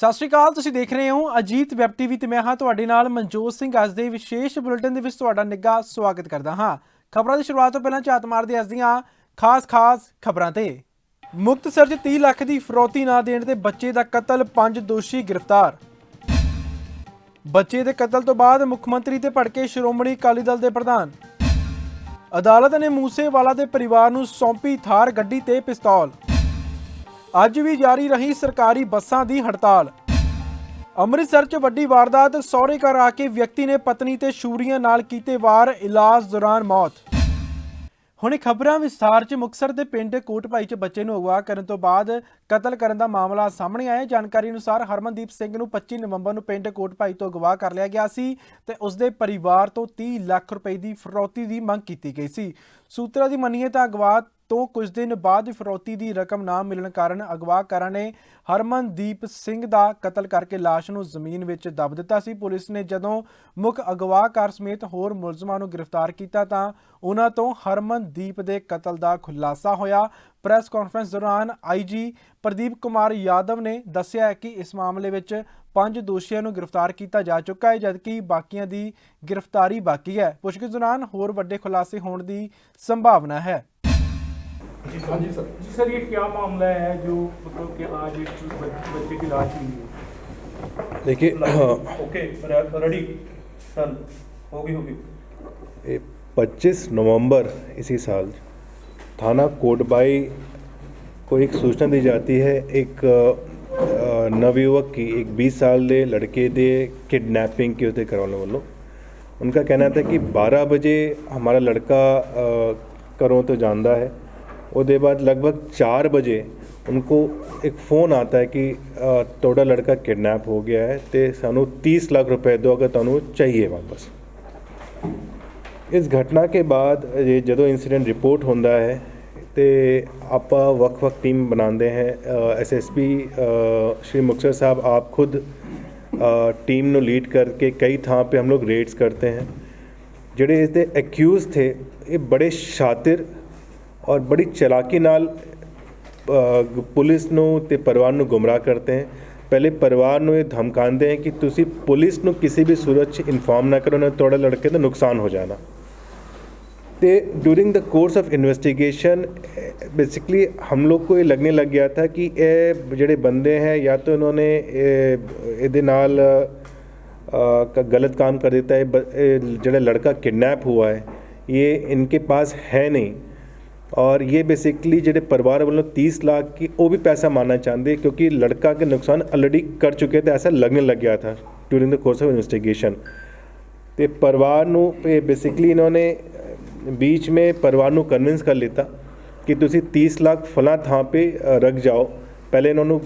ਸਤਿ ਸ਼੍ਰੀ ਅਕਾਲ। ਤੁਸੀਂ ਦੇਖ ਰਹੇ ਹੋ ਅਜੀਤ ਵੈਬ ਟੀਵੀ ਤੇ ਮੈਂ ਹਾਂ ਤੁਹਾਡੇ ਨਾਲ ਮਨਜੋਤ ਸਿੰਘ। ਅੱਜ ਦੇ ਵਿਸ਼ੇਸ਼ ਬੁਲੇਟਿਨ ਦੇ ਵਿੱਚ ਤੁਹਾਡਾ ਨਿੱਘਾ ਸਵਾਗਤ ਕਰਦਾ ਹਾਂ। ਖਬਰਾਂ ਦੀ ਸ਼ੁਰੂਆਤ ਤੋਂ ਪਹਿਲਾਂ ਝਾਤ ਮਾਰਦੇ ਅੱਜ ਦੀਆਂ ਖਾਸ ਖਬਰਾਂ ਤੇ। ਮੁਕਤਸਰ 'ਚ 30 ਲੱਖ ਦੀ ਫਰੌਤੀ ਨਾ ਦੇਣ ਤੇ ਬੱਚੇ ਦਾ ਕਤਲ, 5 ਦੋਸ਼ੀ ਗ੍ਰਿਫਤਾਰ। ਬੱਚੇ ਦੇ ਕਤਲ ਤੋਂ ਬਾਅਦ ਮੁੱਖ ਮੰਤਰੀ ਤੇ ਭੜਕੇ ਸ਼੍ਰੋਮਣੀ ਅਕਾਲੀ ਦਲ ਦੇ ਪ੍ਰਧਾਨ। ਅਦਾਲਤ ਨੇ ਮੂਸੇਵਾਲਾ ਦੇ ਪਰਿਵਾਰ ਨੂੰ ਸੌਂਪੀ ਥਾਰ ਗੱਡੀ ਤੇ ਪਿਸਤੌਲ। ਅੱਜ ਵੀ ਜਾਰੀ ਰਹੀ ਸਰਕਾਰੀ ਬੱਸਾਂ ਦੀ ਹੜਤਾਲ। ਅੰਮ੍ਰਿਤਸਰ 'ਚ ਵੱਡੀ ਵਾਰਦਾਤ, ਸਹੁਰੇ ਘਰ ਆ ਕੇ ਵਿਅਕਤੀ ਨੇ ਪਤਨੀ ਤੇ ਛੁਰੀਆਂ ਨਾਲ ਕੀਤੇ ਵਾਰ, ਇਲਾਜ ਦੌਰਾਨ ਮੌਤ। ਹੁਣ ਖਬਰਾਂ ਵਿਸਥਾਰ 'ਚ। ਮੁਕਤਸਰ ਦੇ ਪਿੰਡ ਕੋਟਭਾਈ 'ਚ ਬੱਚੇ ਨੂੰ ਅਗਵਾ ਕਰਨ ਤੋਂ ਬਾਅਦ ਕਤਲ ਕਰਨ ਦਾ ਮਾਮਲਾ ਸਾਹਮਣੇ ਆਇਆ। ਜਾਣਕਾਰੀ ਅਨੁਸਾਰ ਹਰਮਨਦੀਪ ਸਿੰਘ ਨੂੰ 25 ਨਵੰਬਰ ਨੂੰ ਪਿੰਡ ਕੋਟਭਾਈ ਤੋਂ ਅਗਵਾ ਕਰ ਲਿਆ ਗਿਆ ਸੀ ਤੇ ਉਸਦੇ ਪਰਿਵਾਰ ਤੋਂ 30 ਲੱਖ ਰੁਪਏ ਦੀ ਫਰੌਤੀ ਦੀ ਮੰਗ ਕੀਤੀ ਗਈ ਸੀ। ਸੂਤਰਾਂ ਦੀ ਮੰਨੀਏ ਤਾਂ ਅਗਵਾ ਤੋਂ ਕੁਝ ਦਿਨ ਬਾਅਦ ਫਰੌਤੀ ਦੀ ਰਕਮ ਨਾ ਮਿਲਣ ਕਾਰਨ ਅਗਵਾਕਾਰਾਂ ਨੇ ਹਰਮਨਦੀਪ ਸਿੰਘ ਦਾ ਕਤਲ ਕਰਕੇ ਲਾਸ਼ ਨੂੰ ਜ਼ਮੀਨ ਵਿੱਚ ਦੱਬ ਦਿੱਤਾ ਸੀ। ਪੁਲਿਸ ਨੇ ਜਦੋਂ ਮੁੱਖ ਅਗਵਾਕਾਰ ਸਮੇਤ ਹੋਰ ਮੁਲਜ਼ਮਾਂ ਨੂੰ ਗ੍ਰਿਫਤਾਰ ਕੀਤਾ ਤਾਂ ਉਹਨਾਂ ਤੋਂ ਹਰਮਨਦੀਪ ਦੇ ਕਤਲ ਦਾ ਖੁਲਾਸਾ ਹੋਇਆ। ਪ੍ਰੈਸ ਕਾਨਫਰੰਸ ਦੌਰਾਨ ਆਈਜੀ ਪ੍ਰਦੀਪ ਕੁਮਾਰ ਯਾਦਵ ਨੇ ਦੱਸਿਆ ਕਿ ਇਸ ਮਾਮਲੇ ਵਿੱਚ 5 ਦੋਸ਼ੀਆਂ ਨੂੰ ਗ੍ਰਿਫਤਾਰ ਕੀਤਾ ਜਾ ਚੁੱਕਾ ਹੈ, ਜਦਕਿ ਬਾਕੀਆਂ ਦੀ ਗ੍ਰਿਫਤਾਰੀ ਬਾਕੀ ਹੈ। ਪੁੱਛਗਿੱਛ ਦੌਰਾਨ ਹੋਰ ਵੱਡੇ ਖੁਲਾਸੇ ਹੋਣ ਦੀ ਸੰਭਾਵਨਾ है। हाँ जी सर, ये क्या मामला है जो मतलब कि आज एक बच्चे की लाश मिली है? देखिए ओके रेडी डन होगी 25 नवंबर इसी साल थाना कोटबाई को एक सूचना दी जाती है। एक नवयुवक की, एक 20 साल के लड़के दे किडनैपिंग की उत्ते करवाने वालों। उनका कहना था कि 12 बजे हमारा लड़का घरों तो जाता है, उसके बाद लगभग 4 बजे उनको एक फ़ोन आता है कि तोड़ा लड़का किडनैप हो गया है तो सानू 30 लाख रुपए दो अगर तुहानू चाहिए वापस। इस घटना के बाद जो इंसीडेंट रिपोर्ट होता है तो आप वक् टीम बनाते हैं। SSP श्री मुक्तसर साहब आप खुद टीम ਨੂੰ लीड करके कई ਥਾਂ पे हम लोग रेड्स करते हैं। ਜਿਹੜੇ इसके एक्यूज़ थे ये बड़े शातिर और बड़ी चलाकी नाल पुलिस नूं ते परिवार नूं गुमराह करते हैं। पहले परिवार नूं ये धमकाते हैं कि तुसी पुलिस नूं किसी भी सूरत च इन्फॉर्म ना करो, ना थोड़ा लड़के का नुकसान हो जाना। तो during the course of investigation basically हम लोग को ये लगने लग गया था कि ये ਜਿਹੜੇ बंदे हैं या तो इन्होंने ਇਹਦੇ ਨਾਲ गलत काम कर देता है। जो लड़का किडनैप हुआ है ये इनके पास है नहीं, और ये बेसिकली जो परिवार वालों 30 लाख की वो भी पैसा मानना चाहते क्योंकि लड़का के नुकसान ऑलरेडी कर चुके थे, ऐसा लगने लग गया था during the course of investigation. तो परिवार नू बेसिकली इन्होंने बीच में परिवार नू कन्विंस कर लेता कि तुसी 30 लाख फलां थां पे रख जाओ। पहले इन्होंने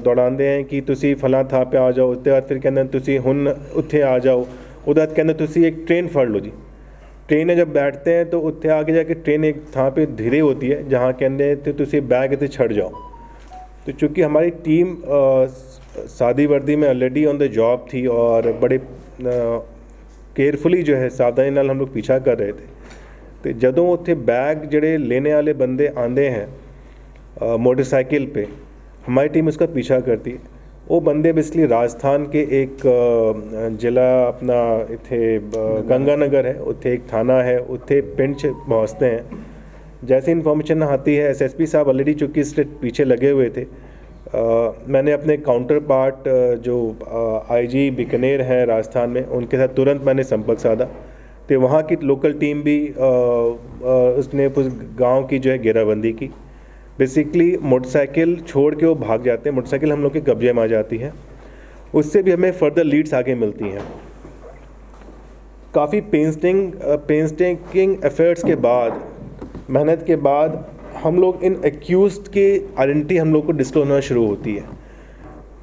दौड़ाते हैं कि तुसी फलां थां पे आ जाओ, उसके बाद फिर कहते हैं तुसी हुण उत्थे आ जाओ, उसके बाद कहते तुसी एक ट्रेन फड़ लो जी। ट्रेन में जब बैठते हैं तो उत्थे आगे जाके ट्रेन एक थां पे धीरे होती है जहाँ कहते हैं तो तुसी बैग इतने छड़ जाओ। तो चूँकि हमारी टीम सादी वर्दी में ऑलरेडी ऑन द जॉब थी और बड़े केयरफुली जो है सावधानी नाल हम लोग पीछा कर रहे थे। तो जदों उत्थे बैग जड़े लेने वाले बंदे आते हैं मोटरसाइकिल पे, हमारी टीम उसका पीछा करती है। वो बंदे बेसिकली राजस्थान के एक जिला अपना इत्थे गंगानगर है, उत्थे एक थाना है, उत्थे पिंड पहुँचते हैं। जैसे इन्फॉर्मेशन आती है SSP साहब ऑलरेडी चूँकि इससे पीछे लगे हुए थे। मैंने अपने काउंटर पार्ट जो IG बीकानेर हैं राजस्थान में, उनके साथ तुरंत मैंने संपर्क साधा। तो वहाँ की लोकल टीम भी उसने उस गाँव की जो है घेराबंदी की। बेसिकली मोटरसाइकिल छोड़ के वो भाग जाते हैं, मोटरसाइकिल हम लोग के कब्जे में आ जाती है। उससे भी हमें फर्दर लीड्स आगे मिलती हैं। काफ़ी पेंस्टिंग एफर्ट्स के बाद, मेहनत के बाद हम लोग इन एक्यूज़्ड की आइडेंटिटी हम लोग को डिस्क्लोज होना शुरू होती है।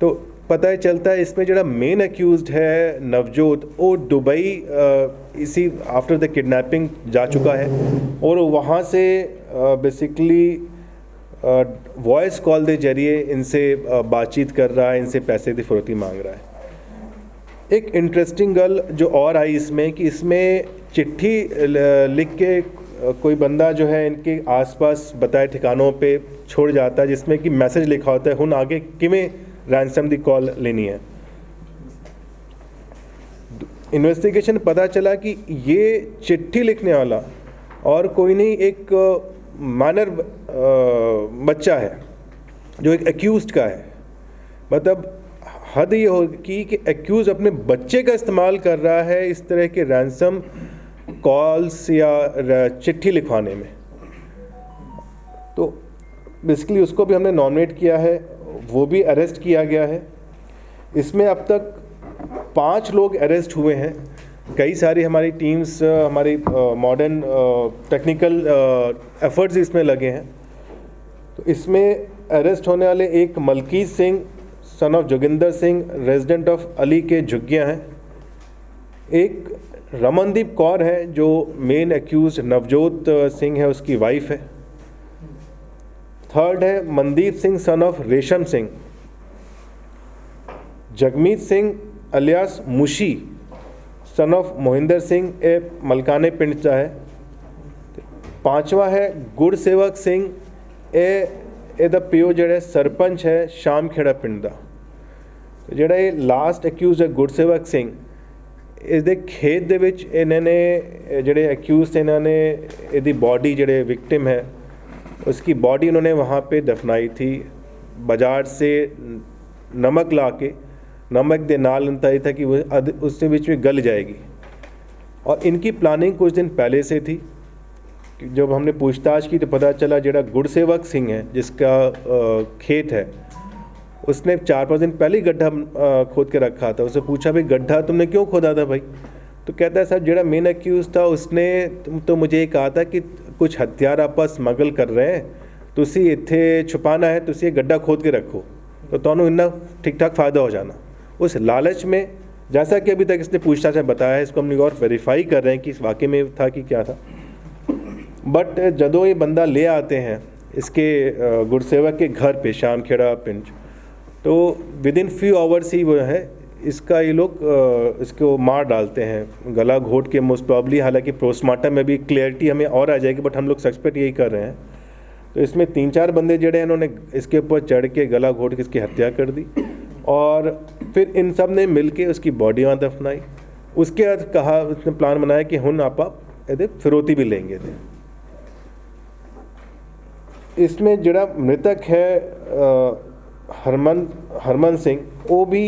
तो पता ही चलता है इसमें जो मेन एक्यूज़्ड है नवजोत, वो दुबई इसी आफ्टर द किडनैपिंग जा चुका है और वहाँ से बेसिकली वॉइस कॉल के जरिए इनसे बातचीत कर रहा है, इनसे पैसे की फरोती मांग रहा है। एक इंटरेस्टिंग गल जो और आई इसमें कि इसमें चिट्ठी लिख के कोई बंदा जो है इनके आसपास बताए ठिकानों पे छोड़ जाता है जिसमें कि मैसेज लिखा होता है हुण आगे किमें रैंसम दी कॉल लेनी है। इन्वेस्टिगेशन पता चला कि ये चिट्ठी लिखने वाला और कोई नहीं, एक माइनर बच्चा है जो एक एक्यूज्ड का है। मतलब हद ये होगी कि एक्यूज अपने बच्चे का इस्तेमाल कर रहा है इस तरह के रैंसम कॉल्स या चिट्ठी लिखवाने में। तो बेसिकली उसको भी हमने नॉमिनेट किया है, वो भी अरेस्ट किया गया है। इसमें अब तक 5 लोग अरेस्ट हुए हैं। कई सारी हमारी टीम्स, हमारी मॉडर्न टेक्निकल एफर्ट्स इसमें लगे हैं। तो इसमें अरेस्ट होने वाले एक Malkit Singh son of Joginder Singh resident of Ali के झुग्गियाँ हैं। एक रमनदीप कौर है जो मेन एक्यूज नवजोत सिंह है, उसकी वाइफ है। थर्ड है Mandeep Singh son of Resham Singh. Jagmeet Singh alias Mushi son of Mohinder Singh ए मलकाने पिंड का है। 5वां है गुरसेवक सिंह ਇਹਦਾ ਪਿਓ ਜਿਹੜਾ ਸਰਪੰਚ ਹੈ ਸ਼ਾਮਖੇੜਾ ਪਿੰਡ ਦਾ। ਜਿਹੜਾ ਇਹ ਲਾਸਟ ਅਕਿਊਜ਼ ਹੈ ਗੁਰਸੇਵਕ ਸਿੰਘ, ਇਸ ਦੇ ਖੇਤ ਦੇ ਵਿੱਚ ਇਹਨਾਂ ਨੇ ਜਿਹੜੇ अक्यूज थे इन्होंने ਇਹਦੀ बॉडी ਜਿਹੜੇ विक्टिम है उसकी बॉडी उन्होंने वहाँ पे दफनाई थी। बाजार से नमक ला के नमक के नाल बताया था कि वो उसके बीच में गल जाएगी। और इनकी प्लानिंग कुछ दिन पहले से थी। जब हमने पूछताछ की तो पता चला जड़ा गुरसेवक सिंह है जिसका खेत है, उसने 4-5 दिन पहले ही गड्ढा खोद के रखा था। उससे पूछा भाई गड्ढा तुमने क्यों खोदा था भाई? तो कहता है सर जड़ा मेन एक्यूज था उसने तो मुझे ये कहा था कि कुछ हथियार आप स्मगल कर रहे हैं, तुसी इत्थे छुपाना है, तुसी ये गड्ढा खोद के रखो तो तुहानू इन्ना ठीक ठाक फ़ायदा हो जाना। उस लालच में, जैसा कि अभी तक इसने पूछताछ में बताया है, इसको हम और वेरीफाई कर रहे हैं कि इस वाकई में था कि क्या था। बट जदों ये बंदा ले आते हैं इसके गुरसेवक के घर पे शामखेड़ा पिंड, तो विद इन फ्यू आवर्स ही वो है इसका ये लोग इसको मार डालते हैं गला घोट के मोस्ट प्रॉब्ली। हालांकि पोस्टमार्टम में भी क्लियरिटी हमें और आ जाएगी, बट हम लोग सस्पेक्ट यही कर रहे हैं। तो इसमें 3-4 बंदे जड़े हैं इन्होंने इसके ऊपर चढ़ के गला घोट के इसकी हत्या कर दी और फिर इन सब ने मिल के उसकी बॉडी वहाँ दफनाई। उसके बाद कहा, उसने प्लान बनाया कि हुन आप ये फिरौती भी लेंगे थे। इसमें जड़ा मृतक है हरमन सिंह, वो भी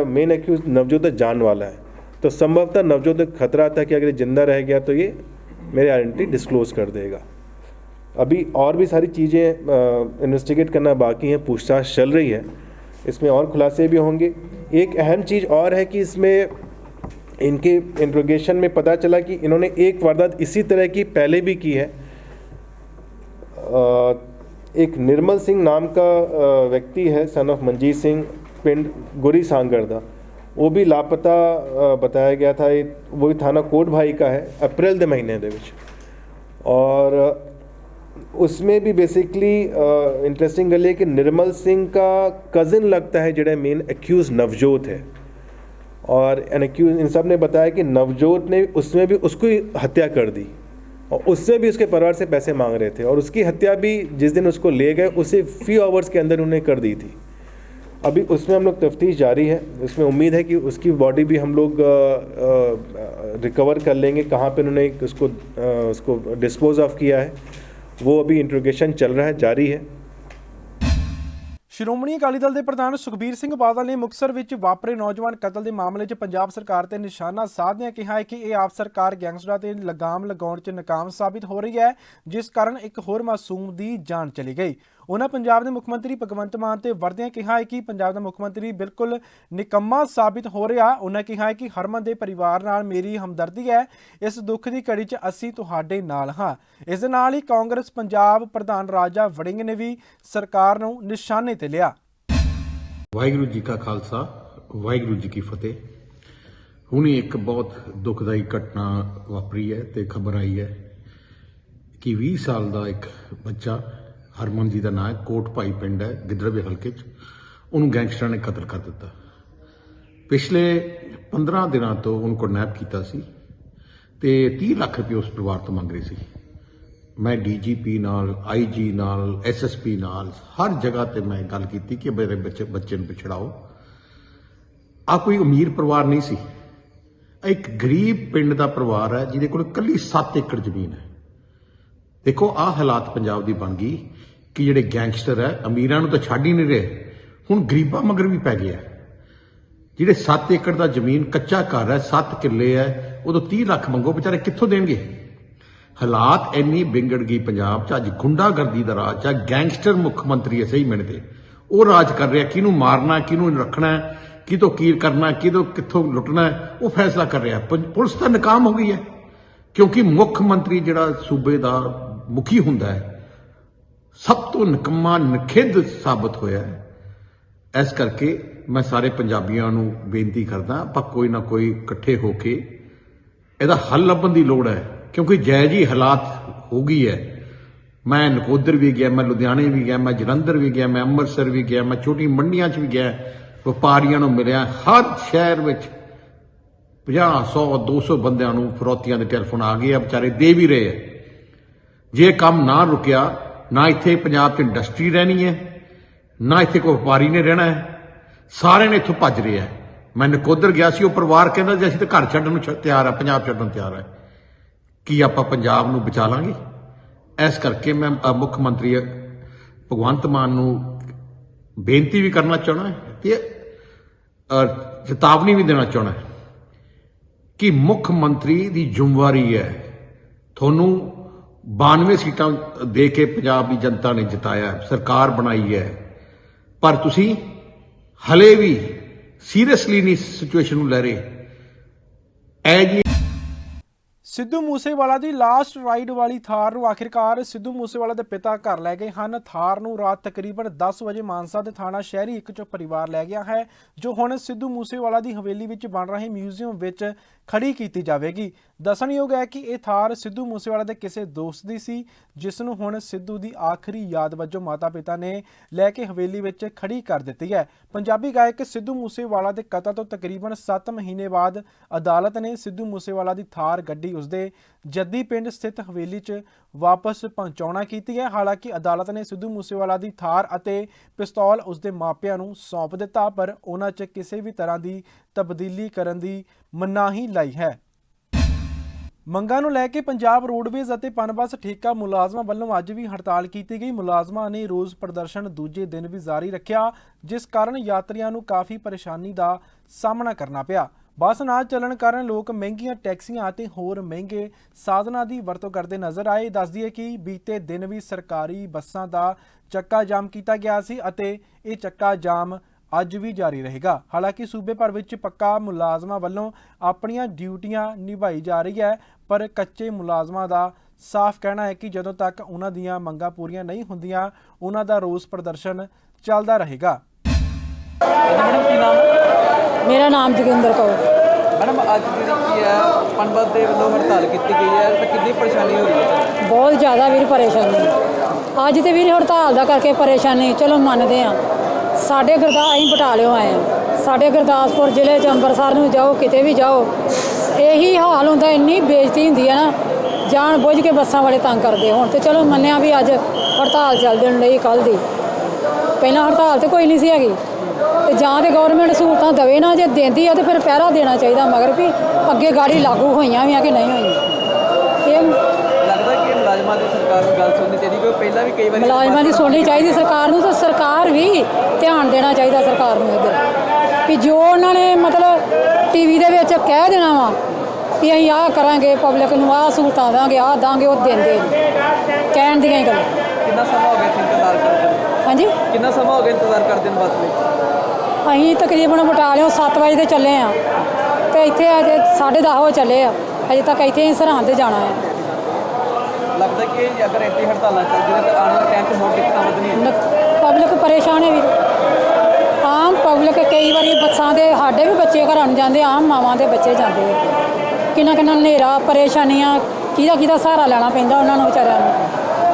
मेन एक्यूज नवजोत जान वाला है। तो संभवतः नवजोत खतरा था कि अगर ये जिंदा रह गया तो ये मेरी आइडेंटिटी डिस्क्लोज कर देगा। अभी और भी सारी चीज़ें इन्वेस्टिगेट करना बाकी हैं, पूछताछ चल रही है, इसमें और खुलासे भी होंगे। एक अहम चीज़ और है कि इसमें इनके इंट्रोगेशन में पता चला कि इन्होंने एक वारदात इसी तरह की पहले भी की है। एक निर्मल सिंह नाम का व्यक्ति है सन ऑफ मनजीत सिंह पिंड गुरी सांगड़ दा, वो भी लापता बताया गया था। वो भी थाना कोट भाई का है अप्रैल के महीने दे विच। और उसमें भी बेसिकली इंटरेस्टिंग गल है कि निर्मल सिंह का कज़न लगता है जोड़ा मेन एक्यूज नवजोत है। और एन एक्यूज इन सब ने बताया कि नवजोत ने उसमें भी उसको ही हत्या कर दी और उससे भी उसके परिवार से पैसे मांग रहे थे। और उसकी हत्या भी जिस दिन उसको ले गए उसे फ्यू आवर्स के अंदर उन्हें कर दी थी। अभी उसमें हम लोग तफ्तीश जारी है। उसमें उम्मीद है कि उसकी बॉडी भी हम लोग रिकवर कर लेंगे, कहाँ पे उन्होंने उसको डिस्पोज ऑफ किया है, वो अभी इंट्रोगेशन चल रहा है, जारी है। ਸ਼੍ਰੋਮਣੀ ਅਕਾਲੀ ਦਲ ਦੇ ਪ੍ਰਧਾਨ ਸੁਖਬੀਰ ਸਿੰਘ ਬਾਦਲ ਨੇ ਮੁਕਤਸਰ ਵਿੱਚ ਵਾਪਰੇ ਨੌਜਵਾਨ ਕਤਲ ਦੇ ਮਾਮਲੇ 'ਚ ਪੰਜਾਬ ਸਰਕਾਰ ਤੇ ਨਿਸ਼ਾਨਾ ਸਾਧਦਿਆਂ ਕਿਹਾ ਹੈ ਕਿ ਇਹ ਆਪ ਸਰਕਾਰ ਗੈਂਗਸਟਰਾਂ ਤੇ ਲਗਾਮ ਲਗਾਉਣ 'ਚ ਨਾਕਾਮ ਸਾਬਿਤ ਹੋ ਰਹੀ ਹੈ, ਜਿਸ ਕਾਰਨ ਇੱਕ ਹੋਰ ਮਾਸੂਮ ਦੀ ਜਾਨ ਚਲੀ ਗਈ। ਉਹਨਾਂ ਪੰਜਾਬ ਦੇ ਮੁੱਖ ਮੰਤਰੀ ਭਗਵੰਤ ਮਾਨ ਤੇ ਵਰਦਿਆਂ ਕਿਹਾ ਹੈ ਕਿ ਪੰਜਾਬ ਦਾ ਮੁੱਖ ਮੰਤਰੀ ਬਿਲਕੁਲ ਨਿਕੰਮਾ ਸਾਬਿਤ ਹੋ ਰਿਹਾ। ਉਹਨਾਂ ਕਿਹਾ ਹੈ ਕਿ ਹਰਮਨ ਦੇ ਪਰਿਵਾਰ ਨਾਲ ਮੇਰੀ ਹਮਦਰਦੀ ਹੈ, ਇਸ ਦੁੱਖ ਦੀ ਘੜੀ 'ਚ ਅਸੀਂ ਤੁਹਾਡੇ ਨਾਲ ਹਾਂ। ਇਸ ਦੇ ਨਾਲ ਹੀ ਕਾਂਗਰਸ ਪੰਜਾਬ ਪ੍ਰਧਾਨ ਰਾਜਾ ਵੜਿੰਗ ਨੇ ਵੀ ਸਰਕਾਰ ਨੂੰ ਨਿਸ਼ਾਨੇ ਤੇ ਲਿਆ। ਵਾਹਿਗੁਰੂ ਜੀ ਕਾ ਖਾਲਸਾ, ਵਾਹਿਗੁਰੂ ਜੀ ਕੀ ਫਤਿਹ। ਹੁਣੇ ਇੱਕ ਬਹੁਤ ਦੁਖਦਾਈ ਘਟਨਾ ਵਾਪਰੀ ਹੈ ਤੇ ਖਬਰ ਆਈ ਹੈ ਕਿ 20 ਸਾਲ ਦਾ ਇੱਕ ਬੱਚਾ ਹਰਮਨ ਜੀ ਦਾ ਨਾਂ ਹੈ, ਕੋਟ ਭਾਈ ਪਿੰਡ ਹੈ ਗਿੱਦੜਵੇ ਹਲਕੇ 'ਚ, ਉਹਨੂੰ ਗੈਂਗਸਟਰਾਂ ਨੇ ਕਤਲ ਕਰ ਦਿੱਤਾ। ਪਿਛਲੇ 15 ਦਿਨਾਂ ਤੋਂ ਉਹਨੂੰ ਕਿਡਨੈਪ ਕੀਤਾ ਸੀ ਤੇ 30 ਲੱਖ ਰੁਪਏ ਉਸ ਪਰਿਵਾਰ ਤੋਂ ਮੰਗ ਰਹੇ ਸੀ। मैं DGP नाल, IG नाल, SSP नाल हर जगह ते मैं गल कीती कि मेरे बच्चे नूं पिछड़ाओ। आ कोई अमीर परिवार नहीं सी, एक गरीब पिंड का परिवार है जिहदे कोल कल्ली 7 एकड़ जमीन है। देखो आ हालात पंजाब दी बन गई कि जिहड़े गैंगस्टर है अमीरां नूं तां छड्ड ही नहीं रहे, हुण गरीबां मगर भी पै गया। जिहड़े 7 एकड़ का जमीन कच्चा घर है, 7 किले है, उदों 30 लाख मंगो, बेचारे कित्थों देणगे। हालात इन्नी बिगड़ गई पंजाब च, अज गुंडागर्दी का राज है, गैंगस्टर मुख मंत्री है सही मिलते, वो राज कर रहा, किनू मारना किनू रखना है, कितों की करना, कितों लुटना है, वो फैसला कर रहा है। पुलिस तो नाकाम हो गई है, क्योंकि मुख मंत्री जिहड़ा सूबे का मुखी हुंदा है सब तो निकम्मा नखिद्ध साबित होया है। इस करके मैं सारे पंजाबियों नूं बेनती करदा, आपां कोई ना कोई इकट्ठे होके इहदा हल लभण दी लोड़ है, क्योंकि जैज ही हालात हो गई है। मैं नकोदर भी गया, मैं लुधियाने भी गया, मैं जलंधर भी गया, मैं अमृतसर भी गया, मैं छोटी मंडियां च भी गया, व्यापारियों नूं मिलिया। हर शहर में 50, 100, 200 बंदियां नूं फरौतियां दे टेलीफोन आ गए, बेचारे दे भी रहे हैं। जे काम ना रुकिया, ना इत्थे पंजाब च इंडस्ट्री रहनी है, ना इत्थे कोई व्यापारी ने रहना है, सारे ने इत्थों भज रहे हैं। मैं नकोदर गया सी, वो परिवार कहता जी असीं तां घर छड्डण नूं तैयार है, पंजाब छड्डण नूं तैयार है। की आपां पंजाब नूं बचा लांगे? इस करके मैं मुख मंत्री भगवंत मान नूं बेनती भी करना चाहना है ते चेतावनी भी देना चाहना है कि मुख मंत्री की जिम्मेवारी है, थोनू 92 सीटां दे के पंजाब की जनता ने जिताया, सरकार बनाई है, पर तुसी हले भी सीरियसली नहीं सिचुएशन नूं ले रहे। ऐ जी ਸਿੱਧੂ ਮੂਸੇਵਾਲਾ ਦੀ ਲਾਸਟ ਰਾਈਡ ਵਾਲੀ ਥਾਰ ਨੂੰ ਆਖਿਰਕਾਰ ਸਿੱਧੂ ਮੂਸੇਵਾਲਾ ਦੇ ਪਿਤਾ ਘਰ ਲੈ ਗਏ ਹਨ। ਥਾਰ ਨੂੰ ਰਾਤ ਤਕਰੀਬਨ 10 ਵਜੇ ਮਾਨਸਾ ਦੇ ਥਾਣਾ ਸ਼ਹਿਰੀ 1 ਚੋਂ ਪਰਿਵਾਰ ਲੈ ਗਿਆ ਹੈ, ਜੋ ਹੁਣ ਸਿੱਧੂ ਮੂਸੇਵਾਲਾ ਦੀ ਹਵੇਲੀ ਵਿੱਚ ਬਣ ਰਹੇ ਮਿਊਜ਼ੀਅਮ ਵਿੱਚ ਖੜੀ ਕੀਤੀ ਜਾਵੇਗੀ। ਦੱਸਣਯੋਗ ਹੈ ਕਿ ਇਹ ਥਾਰ ਸਿੱਧੂ ਮੂਸੇਵਾਲਾ ਦੇ ਕਿਸੇ ਦੋਸਤ ਦੀ ਸੀ, ਜਿਸ ਨੂੰ ਹੁਣ ਸਿੱਧੂ ਦੀ ਆਖਰੀ ਯਾਦ ਵਜੋਂ ਮਾਤਾ ਪਿਤਾ ਨੇ ਲੈ ਕੇ ਹਵੇਲੀ ਵਿੱਚ ਖੜੀ ਕਰ ਦਿੱਤੀ ਹੈ। ਪੰਜਾਬੀ ਗਾਇਕ ਸਿੱਧੂ ਮੂਸੇਵਾਲਾ ਦੇ ਕਤਲ ਤੋਂ ਤਕਰੀਬਨ 7 ਮਹੀਨੇ ਬਾਅਦ ਅਦਾਲਤ ਨੇ ਸਿੱਧੂ ਮੂਸੇਵਾਲਾ ਦੀ ਥਾਰ ਗੱਡੀ ਉਸਦੇ ਜੱਦੀ ਪਿੰਡ ਸਥਿਤ ਹਵੇਲੀ 'ਚ ਵਾਪਸ ਪਹੁੰਚਾਉਣਾ ਕੀਤੀ ਹੈ। ਹਾਲਾਂਕਿ ਅਦਾਲਤ ਨੇ ਸਿੱਧੂ ਮੂਸੇਵਾਲਾ ਦੀ ਥਾਰ ਅਤੇ ਪਿਸਤੌਲ ਉਸਦੇ ਮਾਪਿਆਂ ਨੂੰ ਸੌਂਪ ਦਿੱਤਾ, ਪਰ ਉਹਨਾਂ 'ਚ ਕਿਸੇ ਵੀ ਤਰ੍ਹਾਂ ਦੀ ਤਬਦੀਲੀ ਕਰਨ ਦੀ ਮਨਾਹੀ ਲਾਈ ਹੈ। ਮੰਗਾਂ ਨੂੰ ਲੈ ਕੇ ਪੰਜਾਬ ਰੋਡਵੇਜ਼ ਅਤੇ ਪਨਬੱਸ ਠੇਕਾ ਮੁਲਾਜ਼ਮਾਂ ਵੱਲੋਂ ਅੱਜ ਵੀ ਹੜਤਾਲ ਕੀਤੀ ਗਈ। ਮੁਲਾਜ਼ਮਾਂ ਨੇ ਰੋਜ਼ ਪ੍ਰਦਰਸ਼ਨ ਦੂਜੇ ਦਿਨ ਵੀ ਜਾਰੀ ਰੱਖਿਆ, ਜਿਸ ਕਾਰਨ ਯਾਤਰੀਆਂ ਨੂੰ ਕਾਫੀ ਪਰੇਸ਼ਾਨੀ ਦਾ ਸਾਹਮਣਾ ਕਰਨਾ ਪਿਆ। ਬੱਸ ਨਾ ਚੱਲਣ ਕਾਰਨ ਲੋਕ ਮਹਿੰਗੀਆਂ ਟੈਕਸੀਆਂ ਅਤੇ ਹੋਰ ਮਹਿੰਗੇ ਸਾਧਨਾਂ ਦੀ ਵਰਤੋਂ ਕਰਦੇ ਨਜ਼ਰ ਆਏ। ਦੱਸ ਦਈਏ ਕਿ ਬੀਤੇ ਦਿਨ ਵੀ ਸਰਕਾਰੀ ਬੱਸਾਂ ਦਾ ਚੱਕਾ ਜਾਮ ਕੀਤਾ ਗਿਆ ਸੀ ਅਤੇ ਇਹ ਚੱਕਾ ਜਾਮ ਅੱਜ ਵੀ ਜਾਰੀ ਰਹੇਗਾ। ਹਾਲਾਂਕਿ ਸੂਬੇ ਭਰ ਵਿੱਚ ਪੱਕਾ ਮੁਲਾਜ਼ਮਾਂ ਵੱਲੋਂ ਆਪਣੀਆਂ ਡਿਊਟੀਆਂ ਨਿਭਾਈ ਜਾ ਰਹੀ ਹੈ, ਪਰ ਕੱਚੇ ਮੁਲਾਜ਼ਮਾਂ ਦਾ ਸਾਫ਼ ਕਹਿਣਾ ਹੈ ਕਿ ਜਦੋਂ ਤੱਕ ਉਹਨਾਂ ਦੀਆਂ ਮੰਗਾਂ ਪੂਰੀਆਂ ਨਹੀਂ ਹੁੰਦੀਆਂ, ਉਹਨਾਂ ਦਾ ਰੋਸ ਪ੍ਰਦਰਸ਼ਨ ਚੱਲਦਾ ਰਹੇਗਾ। मेरा नाम जोगिंदर कौर। मैडम अज जी है पनबस के वालों हड़ताल की गई है, तो कितनी परेशानी हो रही है? बहुत ज़्यादा वीर परेशानी अज तो वीर हड़ताल का करके परेशानी चलो मानते हैं। साढ़े असीं बटालियों आए हैं, साढ़े गुरदासपुर जिले च अंबरसर में जाओ, किते भी जाओ यही हाल होंदा। इन्नी बेइज्जती होंदी है ना, जान बुझ के बसां वाले तंग करते हुण तो चलो मन्निया भी अज हड़ताल चल देण लई कल दी, पहलां हड़ताल तो कोई नहीं सी हैगी। तो जां तो गौरमेंट सहूलतां देवे ना, जे देंदी है तो फिर पहरा देना चाहिए, मगर भी अगे गाड़ी लागू होईयां भी कि नहीं होई। लगता कि मुलाजमां दी सरकार नूं गल सुननी चाहिए, क्योंकि पहला भी कई बार मुलाजमां दी सुननी चाहिए सरकार नूं, तो सरकार भी ध्यान देना चाहिए सरकार नूं इधर भी जो उन्होंने मतलब टीवी दे विच कह देना वा कि असीं आह करांगे, पब्लिक नूं आह सहूलतां दांगे, आह दांगे, वो देंदे कहण दियां गल्लां। कितना समा हो गया इंतजार करते? हाँ जी, कितना समा हो गया इंतजार करते बस में? असीं तकरीबन बटालियों 7 बजे ते चले हैं, तो इत्थे अजे 10:30 हो चले आ, अजे तक इत्थे ही सरहंद जाना है। लगता कि अगर इतनी हड़ताल चलती है तो आने वाले टाइम में होर दिक्कत बढ़नी है। पब्लिक परेशान है भी, आम पब्लिक कई बार बसां दे साडे भी बच्चे घरां नूं जांदे, आम मावां दे बच्चे जांदे, किन्ना किन्ना हनेरा परेशानियां, किहदा सहारा लैना पैंदा उन्हां नूं विचारिਆਂ नूं।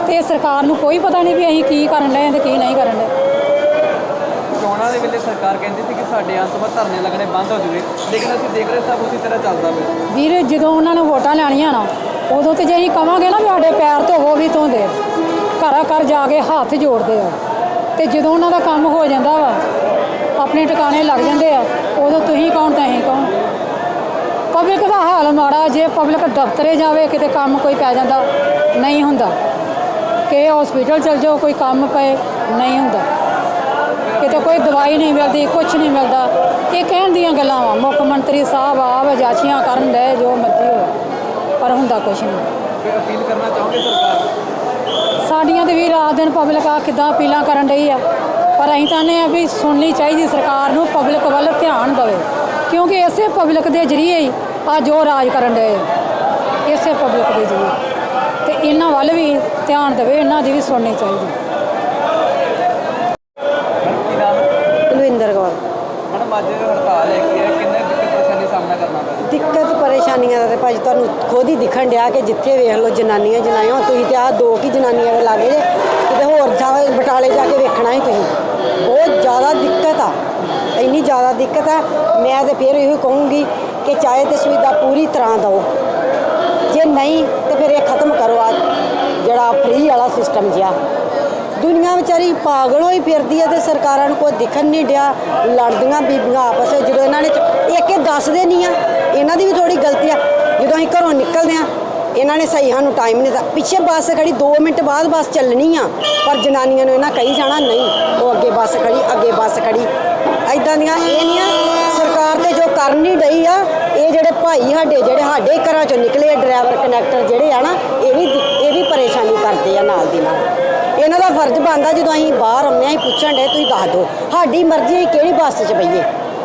ते सरकार नूं कोई पता नहीं भी असीं की करन लए ते की नहीं करन लए। चोणां दे वेले सरकार कहती थी कि साडे अंत में धरने लगने बंद हो जाए, लेकिन असीं देख रहे सब उसी तरह चलदा पिया। ਵੀਰ ਜਦੋਂ ਉਹਨਾਂ ਨੇ ਵੋਟਾਂ ਲੈਣੀਆਂ ਨਾ ਉਦੋਂ ਤੇ ਜੇ ਅਸੀਂ ਕਵਾਂਗੇ ਨਾ ਵੀ ਸਾਡੇ ਪੈਰ ਧੋਵੋ ਵੀ ਧੋਂਦੇ ਆ, ਘਰਾਂ ਘਰ ਜਾ ਕੇ ਹੱਥ ਜੋੜਦੇ ਆ, ਤੇ ਜਦੋਂ ਉਹਨਾਂ ਦਾ ਕੰਮ ਹੋ ਜਾਂਦਾ ਵਾ ਆਪਣੇ ਟਿਕਾਣੇ ਲੱਗ ਜਾਂਦੇ ਆ, ਉਦੋਂ ਤੁਸੀਂ ਕੌਣ ਤਾਂ ਅਸੀਂ ਕੌਣ। ਪਬਲਿਕ ਦਾ ਹਾਲ ਮਾੜਾ, ਜੇ ਪਬਲਿਕ ਦਫ਼ਤਰੇ ਜਾਵੇ ਕਿਤੇ ਕੰਮ ਕੋਈ ਪੈ ਜਾਂਦਾ ਨਹੀਂ ਹੁੰਦਾ, ਕਿ ਹਸਪੀਟਲ ਚਲ ਜਾਓ ਕੋਈ ਕੰਮ ਪਏ ਨਹੀਂ ਹੁੰਦਾ, ਕਿਤੇ ਕੋਈ ਦਵਾਈ ਨਹੀਂ ਮਿਲਦੀ, ਕੁਛ ਨਹੀਂ ਮਿਲਦਾ। ਇਹ ਕਹਿਣ ਦੀਆਂ ਗੱਲਾਂ ਵਾ, ਮੁੱਖ ਮੰਤਰੀ ਸਾਹਿਬ ਆਪ ਜਾਚੀਆਂ ਕਰਨ ਦੇ ਜੋ ਮਰਜ਼ੀ ਹੋਵੇ, ਪਰ ਹੁੰਦਾ ਕੁਛ ਨਹੀਂ। ਕੋਈ ਅਪੀਲ ਕਰਨਾ ਚਾਹੋਗੇ ਸਰਕਾਰ ਨੂੰ? ਸਾਡੀਆਂ ਤੇ ਵੀ ਰਾਤ ਦਿਨ ਪਬਲਿਕ ਆ ਕਿੱਦਾਂ ਅਪੀਲਾਂ ਕਰਨ ਡਈ ਆ, ਪਰ ਅਸੀਂ ਚਾਹੁੰਦੇ ਆ ਵੀ ਸੁਣਨੀ ਚਾਹੀਦੀ ਸਰਕਾਰ ਨੂੰ, ਪਬਲਿਕ ਵੱਲ ਧਿਆਨ ਦੇਵੇ, ਕਿਉਂਕਿ ਇਸੇ ਪਬਲਿਕ ਦੇ ਜ਼ਰੀਏ ਹੀ ਆ ਜੋ ਰਾਜ ਕਰਨ ਡਏ ਆ, ਇਸੇ ਪਬਲਿਕ ਦੇ ਜ਼ਰੀਏ, ਤੇ ਇਹਨਾਂ ਵੱਲ ਵੀ ਧਿਆਨ ਦੇਵੇ, ਇਹਨਾਂ ਦੀ ਵੀ ਸੁਣਨੀ ਚਾਹੀਦੀ। ਕੀ ਨਾਮ ਹੈ? ਕੁਲਵਿੰਦਰ ਕੌਰ। ਮੈਡਮ ਅੱਜ ਹੜਤਾਲ ਹੈਗੀ ਹੈ, ਕਿੰਨੇ ਦਿੱਕਤ ਪਰੇਸ਼ਾਨੀ ਦਾ ਸਾਹਮਣਾ ਕਰਨਾ ਪੈ ਰਿਹਾ? ਦਿੱਕਤ ਪਰੇਸ਼ਾਨੀਆਂ ਦਾ ਤੇ ਭਾਜੀ ਤੁਹਾਨੂੰ ਖੁਦ ਹੀ ਦਿਖਣ ਡਿਆ ਕਿ ਜਿੱਥੇ ਵੇਖ ਲਓ ਜਨਾਨੀਆਂ ਜਨਾਈਆਂ, ਤੁਸੀਂ ਤੇ ਆਹ ਦੋ ਕੀ ਜਨਾਨੀਆਂ ਦੇ ਲਾਗੇ ਜੇ, ਕਿਤੇ ਹੋਰ ਬਟਾਲੇ ਜਾ ਕੇ ਵੇਖਣਾ ਹੀ ਤੁਸੀਂ। ਬਹੁਤ ਜ਼ਿਆਦਾ ਦਿੱਕਤ ਆ, ਇੰਨੀ ਜ਼ਿਆਦਾ ਦਿੱਕਤ ਆ। ਮੈਂ ਤੇ ਫਿਰ ਇਹੋ ਕਹੂੰਗੀ ਕਿ ਚਾਹੇ ਤੇ ਸੁਵਿਧਾ ਪੂਰੀ ਤਰ੍ਹਾਂ ਦਿਓ, ਜੇ ਨਹੀਂ ਤੇ ਫਿਰ ਇਹ ਖਤਮ ਕਰੋ ਆ ਜਿਹੜਾ ਫ੍ਰੀ ਵਾਲਾ ਸਿਸਟਮ ਜਿਹਾ। ਦੁਨੀਆ ਵਿਚਾਰੀ ਪਾਗਲ ਹੋਈ ਫਿਰਦੀ ਹੈ ਤੇ ਸਰਕਾਰਾਂ ਨੂੰ ਕੋਈ ਦਿਖਣ ਨਹੀਂ ਡਿਆ। ਲੜਦੀਆਂ ਬੀਬੀਆਂ ਆਪਸ ਵਿੱਚ, ਜਦੋਂ ਇਹਨਾਂ ਨੇ ਇੱਕ ਦੱਸਦੇ ਨਹੀਂ ਆ, ਇਹਨਾਂ ਦੀ ਵੀ ਥੋੜੀ ਗਲਤੀ ਆ। ਜਦੋਂ ਅਸੀਂ ਘਰੋਂ ਨਿਕਲਦੇ ਆ, ਇਹਨਾਂ ਨੇ ਸਹੀ ਸਾਨੂੰ ਟਾਈਮ ਨਹੀਂ ਦਿੱਤਾ। ਪਿੱਛੇ ਬੱਸ ਖੜੀ 2 ਮਿੰਟ ਬਾਅਦ ਬੱਸ ਚੱਲਣੀ ਆ, ਪਰ ਜਨਾਨੀਆਂ ਨੂੰ ਇਹਨਾਂ ਕਹੀ ਜਾਣਾ ਨਹੀਂ, ਉਹ ਅੱਗੇ ਬੱਸ ਖੜੀ, ਅੱਗੇ ਬੱਸ ਖੜੀ। ਇੱਦਾਂ ਦੀਆਂ ਇਹ ਨਹੀਂ ਆ। ਸਰਕਾਰ ਤੇ ਜੋ ਕਰਨ ਨਹੀਂ ਡਈ ਆ, ਇਹ ਜਿਹੜੇ ਭਾਈ ਜਿਹੜੇ ਸਾਡੇ ਘਰਾਂ ਚੋਂ ਨਿਕਲੇ ਡਰਾਈਵਰ ਕੰਡਕਟਰ ਜਿਹੜੇ ਆ ਨਾ, ਇਹ ਵੀ ਪਰੇਸ਼ਾਨੀ ਕਰਦੇ ਆ ਨਾਲ ਦੀ ਨਾਲ। ਇਹਨਾਂ ਦਾ ਫਰਜ਼ ਬਣਦਾ ਜਦੋਂ ਅਸੀਂ ਬਾਹਰ ਆਉਂਦੇ ਅਸੀਂ ਪੁੱਛਣ ਡੇ ਤੁਸੀਂ ਦੱਸ ਦਿਓ, ਸਾਡੀ ਮਰਜ਼ੀ ਅਸੀਂ ਕਿਹੜੀ ਬੱਸ 'ਚ ਬਈਏ,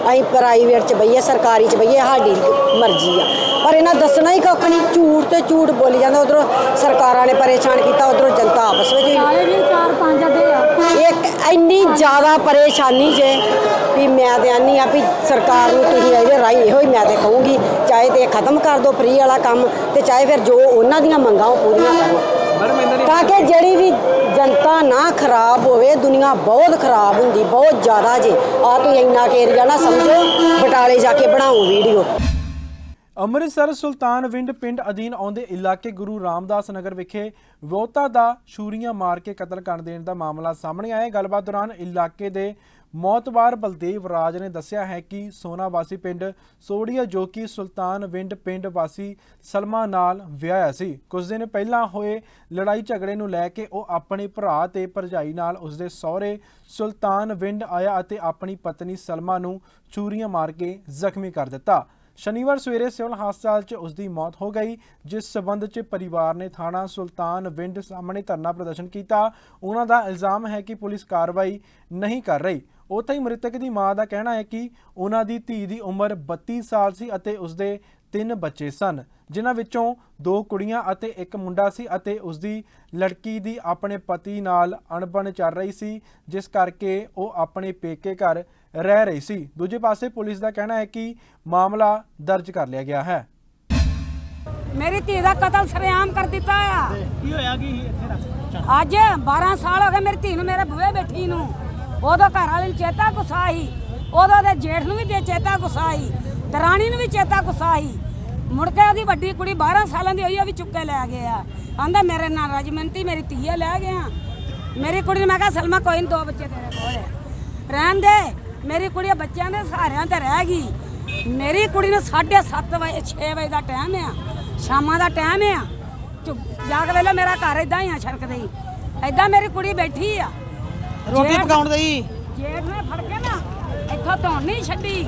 ਅਸੀਂ ਪ੍ਰਾਈਵੇਟ 'ਚ ਬਈਏ ਸਰਕਾਰੀ 'ਚ ਬਈਏ, ਸਾਡੀ ਮਰਜ਼ੀ ਆ। ਪਰ ਇਹਨਾਂ ਦੱਸਣਾ ਹੀ ਕੱਖ ਨਹੀਂ, ਝੂਠ ਤੇ ਝੂਠ ਬੋਲੀ ਜਾਂਦਾ। ਉਧਰੋਂ ਸਰਕਾਰਾਂ ਨੇ ਪਰੇਸ਼ਾਨ ਕੀਤਾ, ਉਧਰੋਂ ਜਨਤਾ ਆਪਸ ਵਿੱਚ ਇੱਕ ਇੰਨੀ ਜ਼ਿਆਦਾ ਪਰੇਸ਼ਾਨੀ ਜੇ ਵੀ ਮੈਂ ਤੇ ਆਨੀ ਆ ਵੀ ਸਰਕਾਰ ਨੂੰ ਤੁਸੀਂ ਇਹਦੇ ਰਾਹੀਂ ਇਹੋ ਹੀ ਮੈਂ ਤੇ ਕਹੂੰਗੀ, ਚਾਹੇ ਤੇ ਖਤਮ ਕਰ ਦਿਓ ਫ੍ਰੀ ਵਾਲਾ ਕੰਮ, ਤੇ ਚਾਹੇ ਫਿਰ ਜੋ ਉਹਨਾਂ ਦੀਆਂ ਮੰਗਾਂ ਉਹ ਪੂਰੀਆਂ ਕਰੋ, ਤਾਂ ਕਿ ਜਿਹੜੀ ਵੀ ਜਨਤਾ ਨਾ ਖਰਾਬ ਹੋਵੇ। ਦੁਨੀਆ ਬਹੁਤ ਖਰਾਬ ਹੁੰਦੀ, ਬਹੁਤ ਜ਼ਿਆਦਾ ਜੇ। ਆ ਤੁਸੀਂ ਇੰਨਾ ਕੁ ਏਰੀਆ ਨਾ ਸਮਝੋ, ਬਟਾਲੇ ਜਾ ਕੇ ਬਣਾਓ ਵੀਡੀਓ। ਅੰਮ੍ਰਿਤਸਰ ਸੁਲਤਾਨਵਿੰਡ ਪਿੰਡ ਅਧੀਨ ਆਉਂਦੇ ਇਲਾਕੇ ਗੁਰੂ ਰਾਮਦਾਸ ਨਗਰ ਵਿਖੇ ਵਿਆਹੁਤਾ ਦਾ ਛੁਰੀਆਂ ਮਾਰ ਕੇ ਕਤਲ ਕਰ ਦੇਣ ਦਾ ਮਾਮਲਾ ਸਾਹਮਣੇ ਆਇਆ। ਗੱਲਬਾਤ ਦੌਰਾਨ ਇਲਾਕੇ ਦੇ ਮੌਤਬਾਰ ਬਲਦੇਵ ਰਾਜ ਨੇ ਦੱਸਿਆ ਹੈ ਕਿ ਸੋਨਾ ਵਾਸੀ ਪਿੰਡ ਸੋੜੀਆ ਜੋ ਕਿ ਸੁਲਤਾਨਵਿੰਡ ਪਿੰਡ ਵਾਸੀ ਸਲਮਾ ਨਾਲ ਵਿਆਹਿਆ ਸੀ। ਕੁਝ ਦਿਨ ਪਹਿਲਾਂ ਹੋਏ ਲੜਾਈ ਝਗੜੇ ਨੂੰ ਲੈ ਕੇ ਉਹ ਆਪਣੇ ਭਰਾ ਤੇ ਭਰਜਾਈ ਨਾਲ ਉਸਦੇ ਸਹੁਰੇ ਸੁਲਤਾਨਵਿੰਡ ਆਇਆ ਅਤੇ ਆਪਣੀ ਪਤਨੀ ਸਲਮਾ ਨੂੰ ਛੁਰੀਆਂ ਮਾਰ ਕੇ ਜ਼ਖਮੀ ਕਰ ਦਿੱਤਾ। ਸ਼ਨੀਵਾਰ ਸਵੇਰੇ ਸਿਵਲ ਹਸਪਤਾਲ 'ਚ ਉਸ ਦੀ ਮੌਤ ਹੋ ਗਈ, ਜਿਸ ਸਬੰਧ 'ਚ ਪਰਿਵਾਰ ਨੇ ਥਾਣਾ ਸੁਲਤਾਨਵਿੰਡ ਸਾਹਮਣੇ ਧਰਨਾ ਪ੍ਰਦਰਸ਼ਨ ਕੀਤਾ। ਉਹਨਾਂ ਦਾ ਇਲਜ਼ਾਮ ਹੈ ਕਿ ਪੁਲਿਸ ਕਾਰਵਾਈ ਨਹੀਂ ਕਰ ਰਹੀ। ਉੱਥੇ ਹੀ ਮ੍ਰਿਤਕ ਦੀ ਮਾਂ ਦਾ ਕਹਿਣਾ ਹੈ ਕਿ ਉਹਨਾਂ ਦੀ ਧੀ ਦੀ ਉਮਰ 32 ਸਾਲ ਸੀ ਅਤੇ ਉਸਦੇ 3 ਬੱਚੇ ਸਨ, ਜਿਨ੍ਹਾਂ ਵਿੱਚੋਂ 2 ਕੁੜੀਆਂ ਅਤੇ 1 ਮੁੰਡਾ ਸੀ ਅਤੇ ਉਸਦੀ ਲੜਕੀ ਦੀ ਆਪਣੇ ਪਤੀ ਨਾਲ ਅਣਬਣ ਚੱਲ ਰਹੀ ਸੀ, ਜਿਸ ਕਰਕੇ ਉਹ ਆਪਣੇ ਪੇਕੇ ਘਰ ਰਹਿ ਰਹੀ ਸੀ। ਦੂਜੇ ਪਾਸੇ ਪੁਲਿਸ ਦਾ ਕਹਿਣਾ ਹੈ ਕਿ ਮਾਮਲਾ ਦਰਜ ਕਰ ਲਿਆ ਗਿਆ ਹੈ। ਮੇਰੀ ਧੀ ਦਾ ਕਤਲ ਸਰੇਆਮ ਕਰ ਦਿੱਤਾ ਆ। ਕੀ ਹੋਇਆ ਕਿ ਇੱਥੇ ਅੱਜ 12 ਸਾਲ ਹੋ ਗਏ ਮੇਰੀ ਧੀ ਨੂੰ ਮੇਰੇ ਬੂਹੇ ਬੈਠੀ ਨੂੰ। ਉਦੋਂ ਘਰ ਵਾਲੇ ਨੂੰ ਚੇਤਾ ਗੁੱਸਾ ਸੀ, ਉਦੋਂ ਦੇ ਜੇਠ ਨੂੰ ਵੀ ਚੇਤਾ ਗੁੱਸਾ ਸੀ, ਦਰਾਣੀ ਨੂੰ ਵੀ ਚੇਤਾ ਗੁੱਸਾ ਸੀ। ਮੁੜ ਕੇ ਉਹਦੀ ਵੱਡੀ ਕੁੜੀ 12 ਸਾਲਾਂ ਦੀ ਹੋਈ, ਉਹ ਵੀ ਚੁੱਕੇ ਲੈ ਗਏ ਆ। ਆਂਦਾ ਮੇਰੇ ਨਾਲ ਰਜਮੰਤੀ ਮੇਰੀ ਧੀ ਲੈ ਗਿਆ। ਮੇਰੀ ਕੁੜੀ ਨੇ ਮੈਂ ਕਿਹਾ ਸਲਮਾ ਕੋਈ ਨਹੀਂ, 2 ਬੱਚੇ ਤੇਰੇ ਕੋਲ ਰਹਿਣ ਦੇ। ਮੇਰੀ ਕੁੜੀ ਬੱਚਿਆਂ ਦੇ ਸਹਾਰਿਆਂ ਤੇ ਰਹਿ ਗਈ। ਮੇਰੀ ਕੁੜੀ ਨੂੰ 7:30 ਵਜੇ 6 ਵਜੇ ਦਾ ਟਾਈਮ ਆ, ਸ਼ਾਮਾਂ ਦਾ ਟਾਈਮ ਆ। ਜਾ ਕੇ ਵੇਲੇ ਮੇਰਾ ਘਰ ਇਦਾਂ ਹੀ ਆ ਛੜਕਦੇ ਹੀ, ਇਦਾਂ ਮੇਰੀ ਕੁੜੀ ਬੈਠੀ ਆ ਰੋਟੀ ਪਕਾਉਣ ਦੀ। ਜੇਠ ਨੇ ਫੜ ਕੇ ਨਾ ਇੱਥੋਂ ਧੌਣ ਨਹੀਂ ਛੱਡੀ,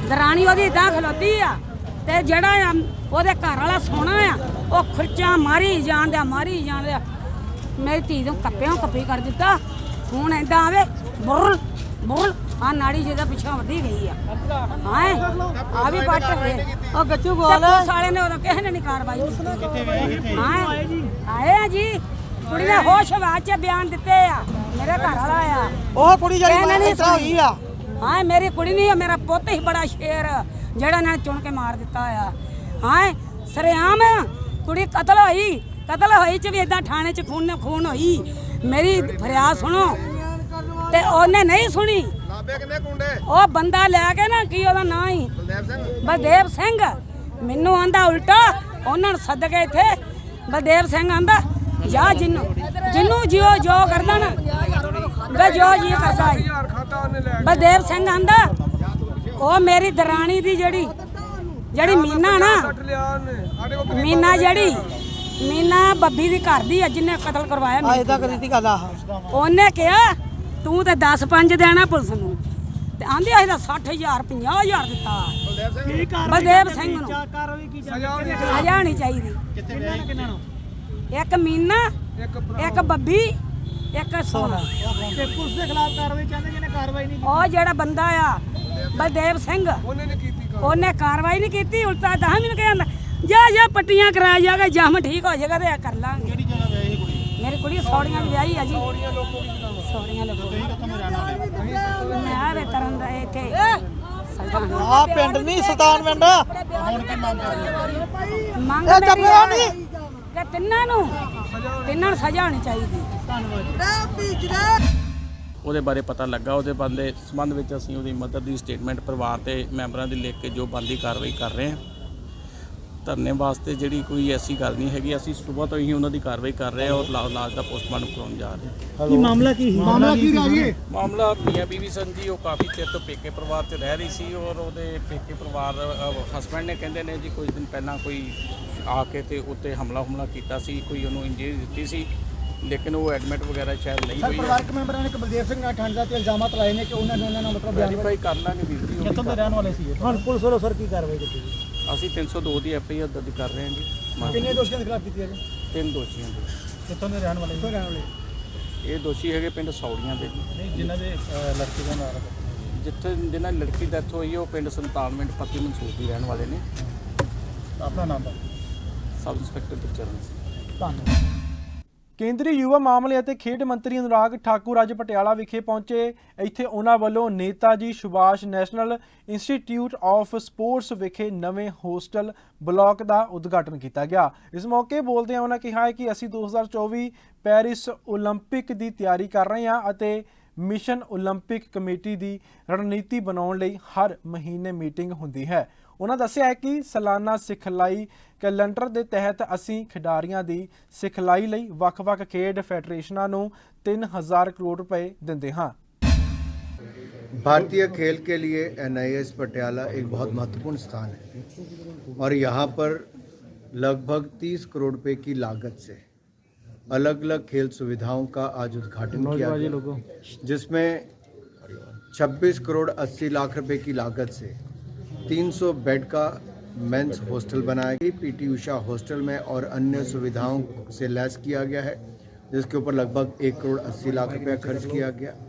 ਦਰਾਣੀ ਉਹਦੀ ਇਦਾਂ ਖਲੋਤੀ ਆ, ਤੇ ਜਿਹੜਾ ਆ ਉਹਦੇ ਘਰ ਵਾਲਾ ਸੋਹਣਾ ਆ, ਉਹ ਖੁਰਚਾ ਮਾਰੀ ਜਾਂਦਿਆ ਮਾਰੀ ਜਾਂਦਿਆ ਮੇਰੀ ਧੀ ਨੂੰ ਕੱਪਿਆਂ ਕੱਪੀ ਕਰ ਦਿੱਤਾ। ਹੁਣ ਇਦਾਂ ਆਵੇ ਬੁਰਲ ਬੁਰਲ ਆ ਨਾੜੀ ਜਿਹਦਾ ਪਿੱਛੋਂ ਵੱਢੀ ਗਈ ਆ। ਹਾਂ ਆ ਵੀ ਪੱਟ ਗਏ ਉਹ ਗੱਚੂ ਗੋਲ ਸਾਲੇ ਨੇ, ਉਦੋਂ ਕਿਸੇ ਨੇ ਨਹੀਂ ਕਾਰਵਾਈ ਕੀਤੀ। ਹਾਂ ਆਏ ਆ ਜੀ, ਕੁੜੀ ਨੇ ਹੋਸ਼ ਹਵਾਸ 'ਚ ਬਿਆਨ ਦਿੱਤੇ ਆ। ਮੇਰੇ ਘਰ ਵਾਲਾ ਆ, ਉਹ ਕੁੜੀ ਜਿਹੜੀ ਹੋਈ ਆ। ਹਾਂ ਮੇਰੀ ਕੁੜੀ ਨਹੀਂ, ਮੇਰਾ ਪੁੱਤ ਹੀ ਬੜਾ ਸ਼ੇਰ ਜਿਹੜਾ ਇਹਨਾਂ ਨੇ ਚੁਣ ਕੇ ਮਾਰ ਦਿੱਤਾ ਆ। ਹਾਂ ਸਰੇਆਮ ਕੁੜੀ ਕਤਲ ਹੋਈ ਚ ਵੀ ਇਦਾਂ ਥਾਣੇ 'ਚ ਖੂਨ ਹੋਈ। ਮੇਰੀ ਫਰਿਆਦ ਸੁਣੋ, ਤੇ ਉਹਨੇ ਨਹੀਂ ਸੁਣੀ। ਉਹ ਬੰਦਾ ਲੈ ਕੇ ਨਾ, ਕੀ ਉਹਦਾ ਨਾਂ ਹੀ ਬਲਦੇਵ ਸਿੰਘ, ਮੈਨੂੰ ਆਂਦਾ ਉਲਟਾ ਉਹਨਾਂ ਨੂੰ ਸੱਦ ਕੇ ਇੱਥੇ ਬਲਦੇਵ ਸਿੰਘ ਆਂਦਾ ਜਾ ਜਿੰਨੂੰ ਜੋ ਕਰਦਾ ਨਾ ਵੇ ਜੋ ਜੀ ਕਰਦਾ ਈ। ਬਲਦੇਵ ਸਿੰਘ ਆਂਦਾ ਉਹ ਮੇਰੀ ਦਰਾਣੀ ਦੀ ਜਿਹੜੀ ਮੀਨਾ ਨਾ ਮੀਨਾ ਬੱਬੀ ਦੀ ਘਰ ਦੀ ਜਿਹਨੇ ਕਤਲ ਕਰਵਾਇਆ ਮੈਨੂੰ। ਐਦਾਂ ਕਰੀ ਦੀ ਗੱਲ ਆ ਉਹਨੇ ਕਿਹਾ ਤੂੰ ਤੇ 10-5 ਦੇਣਾ ਪੁਲਿਸ ਨੂੰ ਤੇ ਆਂਦੇ ਅਸੀਂ ਤਾਂ 60,000 50,000 ਦਿੱਤਾ ਬਲਦੇਵ ਸਿੰਘ ਨੂੰ। ਸਜ਼ਾ ਨਹੀਂ ਚਾਹੀਦੀ। ਇੱਕ ਮੀਨਾ ਇੱਕ ਬੱਬੀ ਇੱਕ ਸੋਨਾ। ਪੁਲਿਸ ਦੇ ਖਿਲਾਫ ਕਾਰਵਾਈ ਚਾਹੁੰਦੇ ਜਿਹਨੇ ਕਾਰਵਾਈ ਨਹੀਂ ਉਹ ਜਿਹੜਾ ਬੰਦਾ ਆ ਬਲਦੇਵ ਸਿੰਘ ਉਹਨੇ ਕਾਰਵਾਈ ਨਹੀਂ ਕੀਤੀ, ਉਲਟਾ ਤਾਂ ਮੈਨੂੰ ਕਹਿੰਦਾ ਜਾ ਪੱਟੀਆਂ ਕਰਾ ਜਾਗਾ ਜਮ ਠੀਕ ਹੋ ਜਾਏਗਾ ਤੇ ਕਰ ਲਾਂਗੇ। ਕਿਹੜੀ ਜਗ੍ਹਾ ਵਿਆਹੀ ਕੁੜੀ? ਮੇਰੀ ਕੁੜੀ ਸੌੜੀਆਂ ਦੀ ਵਿਆਹੀ ਆ ਜੀ। ਸੌੜੀਆਂ ਲੋਕੋ ਮੈਂ ਵੇ ਤਰਨ ਦਾ ਇੱਥੇ ਆ ਪਿੰਡ ਨਹੀਂ ਸੁਲਤਾਨ ਪਿੰਡ। ਹੁਣ ਕੀ ਮੰਗ ਕਰ ਰਹੇ ਹੋ? ਮੰਗ ਮੇਰੀ ਆ ਕਿ ਤਿੰਨਾਂ ਨੂੰ ਸਜ਼ਾ ਹੋਣੀ ਚਾਹੀਦੀ। ਉਹਦੇ ਬਾਰੇ ਪਤਾ ਲੱਗਾ, ਉਹਦੇ ਬੰਦੇ ਸੰਬੰਧ ਵਿੱਚ ਅਸੀਂ ਉਹਦੀ ਮਦਦ ਦੀ ਸਟੇਟਮੈਂਟ ਪਰਿਵਾਰ ਦੇ ਮੈਂਬਰਾਂ ਦੀ ਲਿਖ ਕੇ ਜੋ ਬਣਦੀ ਕਾਰਵਾਈ ਕਰ ਰਹੇ ਹਾਂ। ਧਰਨੇ ਵਾਸਤੇ ਜਿਹੜੀ ਕੋਈ ਐਸੀ ਗੱਲ ਨਹੀਂ ਹੈਗੀ, ਅਸੀਂ ਸਵੇਰ ਤੋਂ ਹੀ ਉਹਨਾਂ ਦੀ ਕਾਰਵਾਈ ਕਰ ਰਹੇ ਹਾਂ ਔਰ ਲਾਸ਼ ਦਾ ਪੋਸਟਮਾਰਟਮ ਕਰਾਉਣ ਜਾ ਰਹੇ ਹਾਂ। ਕੀ ਮਾਮਲਾ ਕੀ ਹੈ? ਮਾਮਲਾ ਮੀਆਂ ਬੀਵੀ ਸਨ ਜੀ। ਉਹ ਕਾਫੀ ਚਿਰ ਤੋਂ ਪੇਕੇ ਪਰਿਵਾਰ 'ਚ ਰਹਿ ਰਹੀ ਸੀ ਔਰ ਉਹਦੇ ਪੇਕੇ ਪਰਿਵਾਰ ਹਸਬੈਂਡ ਨੇ ਕਹਿੰਦੇ ਨੇ ਜੀ ਕੁਝ ਦਿਨ ਪਹਿਲਾਂ ਕੋਈ ਆ ਕੇ ਤੇ ਉੱਤੇ ਹਮਲਾ ਕੀਤਾ ਸੀ, ਕੋਈ ਉਹਨੂੰ ਇੰਜਰੀ ਦਿੱਤੀ ਸੀ, ਲੇਕਿਨ ਉਹ ਐਡਮਿਟ ਵਗੈਰਾ ਸ਼ਾਇਦ ਨਹੀਂ ਹੋਈ। ਪਰਿਵਾਰਕ ਮੈਂਬਰਾਂ ਨੇ ਬਲਦੇਵ ਸਿੰਘ ਨਾਲ ਠਾਂਡਾ ਤੇ ਇਲਜ਼ਾਮਾਤ ਲਾਏ ਨੇ ਕਿ ਉਹਨਾਂ ਨੇ ਮਤਲਬ ਵੈਰੀਫਾਈ ਕਰ ਲਾਂਗੇ ਵੀਰ ਜੀ। ਕਿੱਥੋਂ ਦੇ ਰਹਿਣ ਵਾਲੇ ਸੀ? ਹੁਣ ਪੁਲਿਸ ਵੱਲੋਂ ਸਰ ਕੀ ਕਾਰਵਾਈ ਕੀਤੀ ਜੀ? ਅਸੀਂ 302 ਦੀ ਐਫਆਈਆਰ ਦਰਜ ਕਰ ਰਹੇ ਹਾਂ ਜੀ। ਕਿੰਨੇ ਦੋਸ਼ੀਆਂ ਦੇ ਖਿਲਾਫ ਕੀਤੀ ਹੈ ਜੀ? 3 ਦੋਸ਼ੀਆਂ ਦੇ। ਕਿੱਥੋਂ ਦੇ ਰਹਿਣ ਵਾਲੇ? ਇਹ ਦੋਸ਼ੀ ਹੈਗੇ ਪਿੰਡ ਸੌੜੀਆਂ ਦੇ ਜੀ। ਨਹੀਂ, ਜਿਨ੍ਹਾਂ ਦੇ ਲੜਕੀ ਦਾ ਨਾਮ ਜਿਹਨਾਂ ਦੀ ਲੜਕੀ ਡੈਥ ਹੋਈ ਹੈ ਉਹ ਪਿੰਡ ਸੰਤਾਨਮੈਂਟ ਪੱਤੀ ਮਨਸੂਰ ਦੀ ਰਹਿਣ ਵਾਲੇ ਨੇ। ਆਪਣਾ ਨਾਮ ਦਾ ਸਬ ਇੰਸਪੈਕਟਰ ਗੁਰਚਰਨ ਸਿੰਘ। ਧੰਨਵਾਦ। ਕੇਂਦਰੀ ਯੁਵਾ ਮਾਮਲੇ ਅਤੇ ਖੇਡ ਮੰਤਰੀ ਅਨੁਰਾਗ ਠਾਕੁਰ ਅੱਜ ਪਟਿਆਲਾ ਵਿਖੇ ਪਹੁੰਚੇ। ਇੱਥੇ ਉਹਨਾਂ ਵੱਲੋਂ Netaji Subhash national institute of sports ਵਿਖੇ ਨਵੇਂ ਹੋਸਟਲ ਬਲਾਕ ਦਾ ਉਦਘਾਟਨ ਕੀਤਾ ਗਿਆ। ਇਸ ਮੌਕੇ ਬੋਲਦਿਆਂ ਉਹਨਾਂ ਕਿਹਾ ਕਿ ਅਸੀਂ 2024 ਪੈਰਿਸ ਓਲੰਪਿਕ ਦੀ ਤਿਆਰੀ ਕਰ ਰਹੇ ਹਾਂ ਅਤੇ ਮਿਸ਼ਨ ਓਲੰਪਿਕ ਕਮੇਟੀ ਦੀ ਰਣਨੀਤੀ ਬਣਾਉਣ ਲਈ ਹਰ ਮਹੀਨੇ ਮੀਟਿੰਗ ਹੁੰਦੀ ਹੈ। ਉਹਨਾਂ ਦੱਸਿਆ ਕਿ ਸਾਲਾਨਾ ਸਿਖਲਾਈ ਕੈਲੰਡਰ ਦੇ ਤਹਿਤ ਅਸੀਂ ਖਿਡਾਰੀਆਂ ਦੀ ਸਿਖਲਾਈ ਲਈ ਵੱਖ-ਵੱਖ ਖੇਡ ਫੈਡਰੇਸ਼ਨਾਂ ਨੂੰ 3000 ਕਰੋੜ रुपए ਦਿੰਦੇ ਹਾਂ। भारतीय खेल के लिए NIS पटियाला एक बहुत महत्वपूर्ण स्थान है और यहाँ पर लगभग 30 करोड़ रुपए की लागत से अलग अलग खेल सुविधाओं का आज उद्घाटन किया गया, जिसमें 26 करोड़ 80 लाख रुपए की लागत से 300 बेड का मेंस हॉस्टल बनाया गया। PT उषा हॉस्टल में और अन्य सुविधाओं से लैस किया गया है, जिसके ऊपर लगभग 1 करोड़ 80 लाख रुपया खर्च किया गया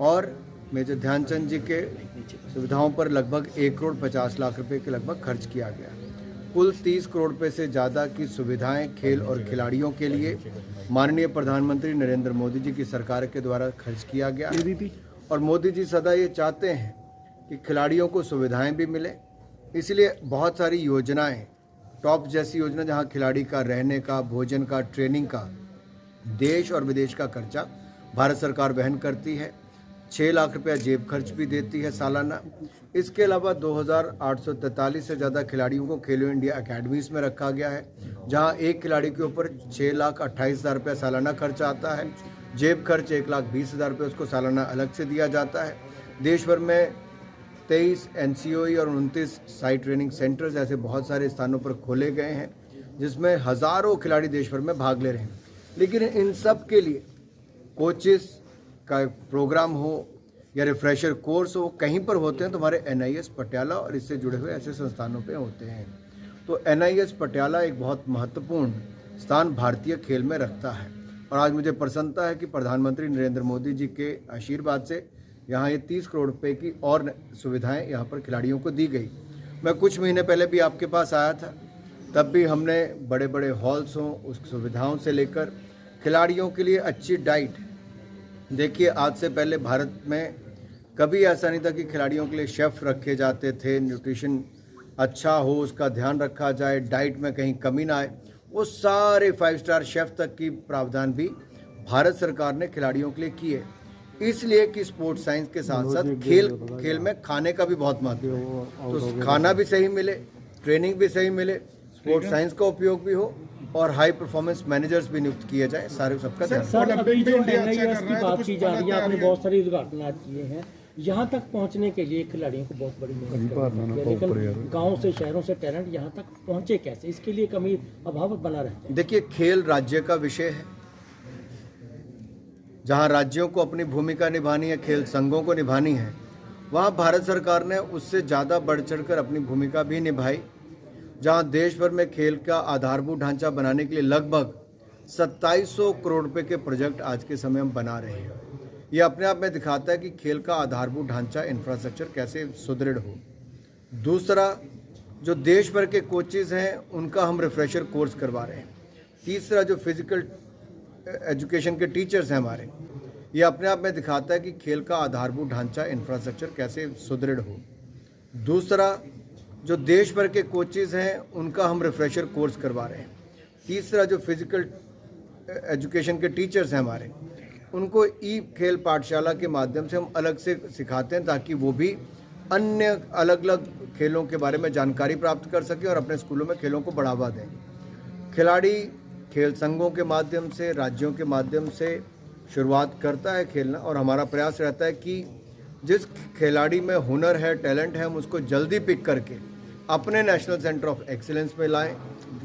और मेजर ध्यानचंद जी के सुविधाओं पर लगभग 1 करोड़ 50 लाख रुपए के लगभग खर्च किया गया। कुल 30 करोड़ रुपए से ज़्यादा की सुविधाएं खेल और खिलाड़ियों के लिए माननीय प्रधानमंत्री नरेंद्र मोदी जी की सरकार के द्वारा खर्च किया गया और मोदी जी सदा ये चाहते हैं कि खिलाड़ियों को सुविधाएं भी मिले, इसलिए बहुत सारी योजनाएं, टॉप जैसी योजना जहां खिलाड़ी का रहने का, भोजन का, ट्रेनिंग का, देश और विदेश का खर्चा भारत सरकार वहन करती है। 6 लाख रुपया जेब खर्च भी देती है सालाना। इसके अलावा 2843 से ज़्यादा खिलाड़ियों को खेलो इंडिया अकेडमीज़ में रखा गया है, जहां एक खिलाड़ी के ऊपर 6,28,000 रुपया सालाना खर्च आता है। जेब खर्च 1,20,000 रुपये उसको सालाना अलग से दिया जाता है। देश भर में 23 NCOE और 29 साइट ट्रेनिंग सेंटर्स ऐसे बहुत सारे स्थानों पर खोले गए हैं, जिसमें हज़ारों खिलाड़ी देश भर में भाग ले रहे हैं। लेकिन इन सब के लिए कोचेस का प्रोग्राम हो या रिफ्रेशर कोर्स हो, कहीं पर होते हैं तो हमारे NIS पटियाला और इससे जुड़े हुए ऐसे संस्थानों पे होते हैं। तो NIS पटियाला एक बहुत महत्वपूर्ण स्थान भारतीय खेल में रखता है और आज मुझे प्रसन्नता है कि प्रधानमंत्री नरेंद्र मोदी जी के आशीर्वाद से यहाँ ये 30 करोड़ रुपए की और सुविधाएं यहाँ पर खिलाड़ियों को दी गई। मैं कुछ महीने पहले भी आपके पास आया था, तब भी हमने बड़े बड़े हॉल्स हों, उस सुविधाओं से लेकर खिलाड़ियों के लिए अच्छी डाइट। देखिए, आज से पहले भारत में कभी ऐसा नहीं था कि खिलाड़ियों के लिए शेफ़ रखे जाते थे, न्यूट्रिशन अच्छा हो, उसका ध्यान रखा जाए, डाइट में कहीं कमी ना आए। वो सारे 5 स्टार शेफ़ तक की प्रावधान भी भारत सरकार ने खिलाड़ियों के लिए किए, इसलिए कि स्पोर्ट्स साइंस के साथ साथ खेल में खाने का भी बहुत महत्व है। तो खाना भी सही मिले, ट्रेनिंग भी सही मिले, स्पोर्ट्स साइंस का उपयोग भी हो और हाई परफॉर्मेंस मैनेजर्स भी नियुक्त किए जाएं। सारे सबका ध्यान सर, अभी जो NIS की बात की जा रही है, आपने बहुत सारे उद्घाटन आज किए हैं, यहाँ तक पहुँचने के लिए खिलाड़ियों को बहुत बड़ी मेहनत करनी है, लेकिन गाँव से शहरों से टैलेंट यहाँ तक पहुँचे कैसे, इसके लिए कमी अभाव बना रहता है। देखिए, खेल राज्य का विषय है, जहाँ राज्यों को अपनी भूमिका निभानी है, खेल संघों को निभानी है, वहाँ भारत सरकार ने उससे ज़्यादा बढ़ चढ़कर अपनी भूमिका भी निभाई। जहाँ देश भर में खेल का आधारभूत ढांचा बनाने के लिए लगभग 2700 करोड़ रुपए के प्रोजेक्ट आज के समय हम बना रहे हैं। ये अपने आप में दिखाता है कि खेल का आधारभूत ढांचा, इंफ्रास्ट्रक्चर कैसे सुदृढ़ हो। दूसरा, जो देश भर के कोचेज हैं उनका हम रिफ्रेशर कोर्स करवा रहे हैं। तीसरा, जो फिजिकल एजुकेशन के टीचर्स हैं हमारे, ये अपने आप में दिखाता है कि खेल का आधारभूत ढांचा, इंफ्रास्ट्रक्चर कैसे सुदृढ़ हो। दूसरा, जो देश भर के कोचेज हैं उनका हम रिफ्रेशर कोर्स करवा रहे हैं। तीसरा, जो फिजिकल एजुकेशन के टीचर्स हैं हमारे, उनको ई खेल पाठशाला के माध्यम से हम अलग से सिखाते हैं, ताकि वो भी अन्य अलग अलग खेलों के बारे में जानकारी प्राप्त कर सकें और अपने स्कूलों में खेलों को बढ़ावा दें। खिलाड़ी खेल संघों के माध्यम से, राज्यों के माध्यम से शुरुआत करता है खेलना, और हमारा प्रयास रहता है कि जिस खिलाड़ी में हुनर है, टैलेंट है, हम उसको जल्दी पिक करके अपने नेशनल सेंटर ऑफ एक्सीलेंस में लाएं,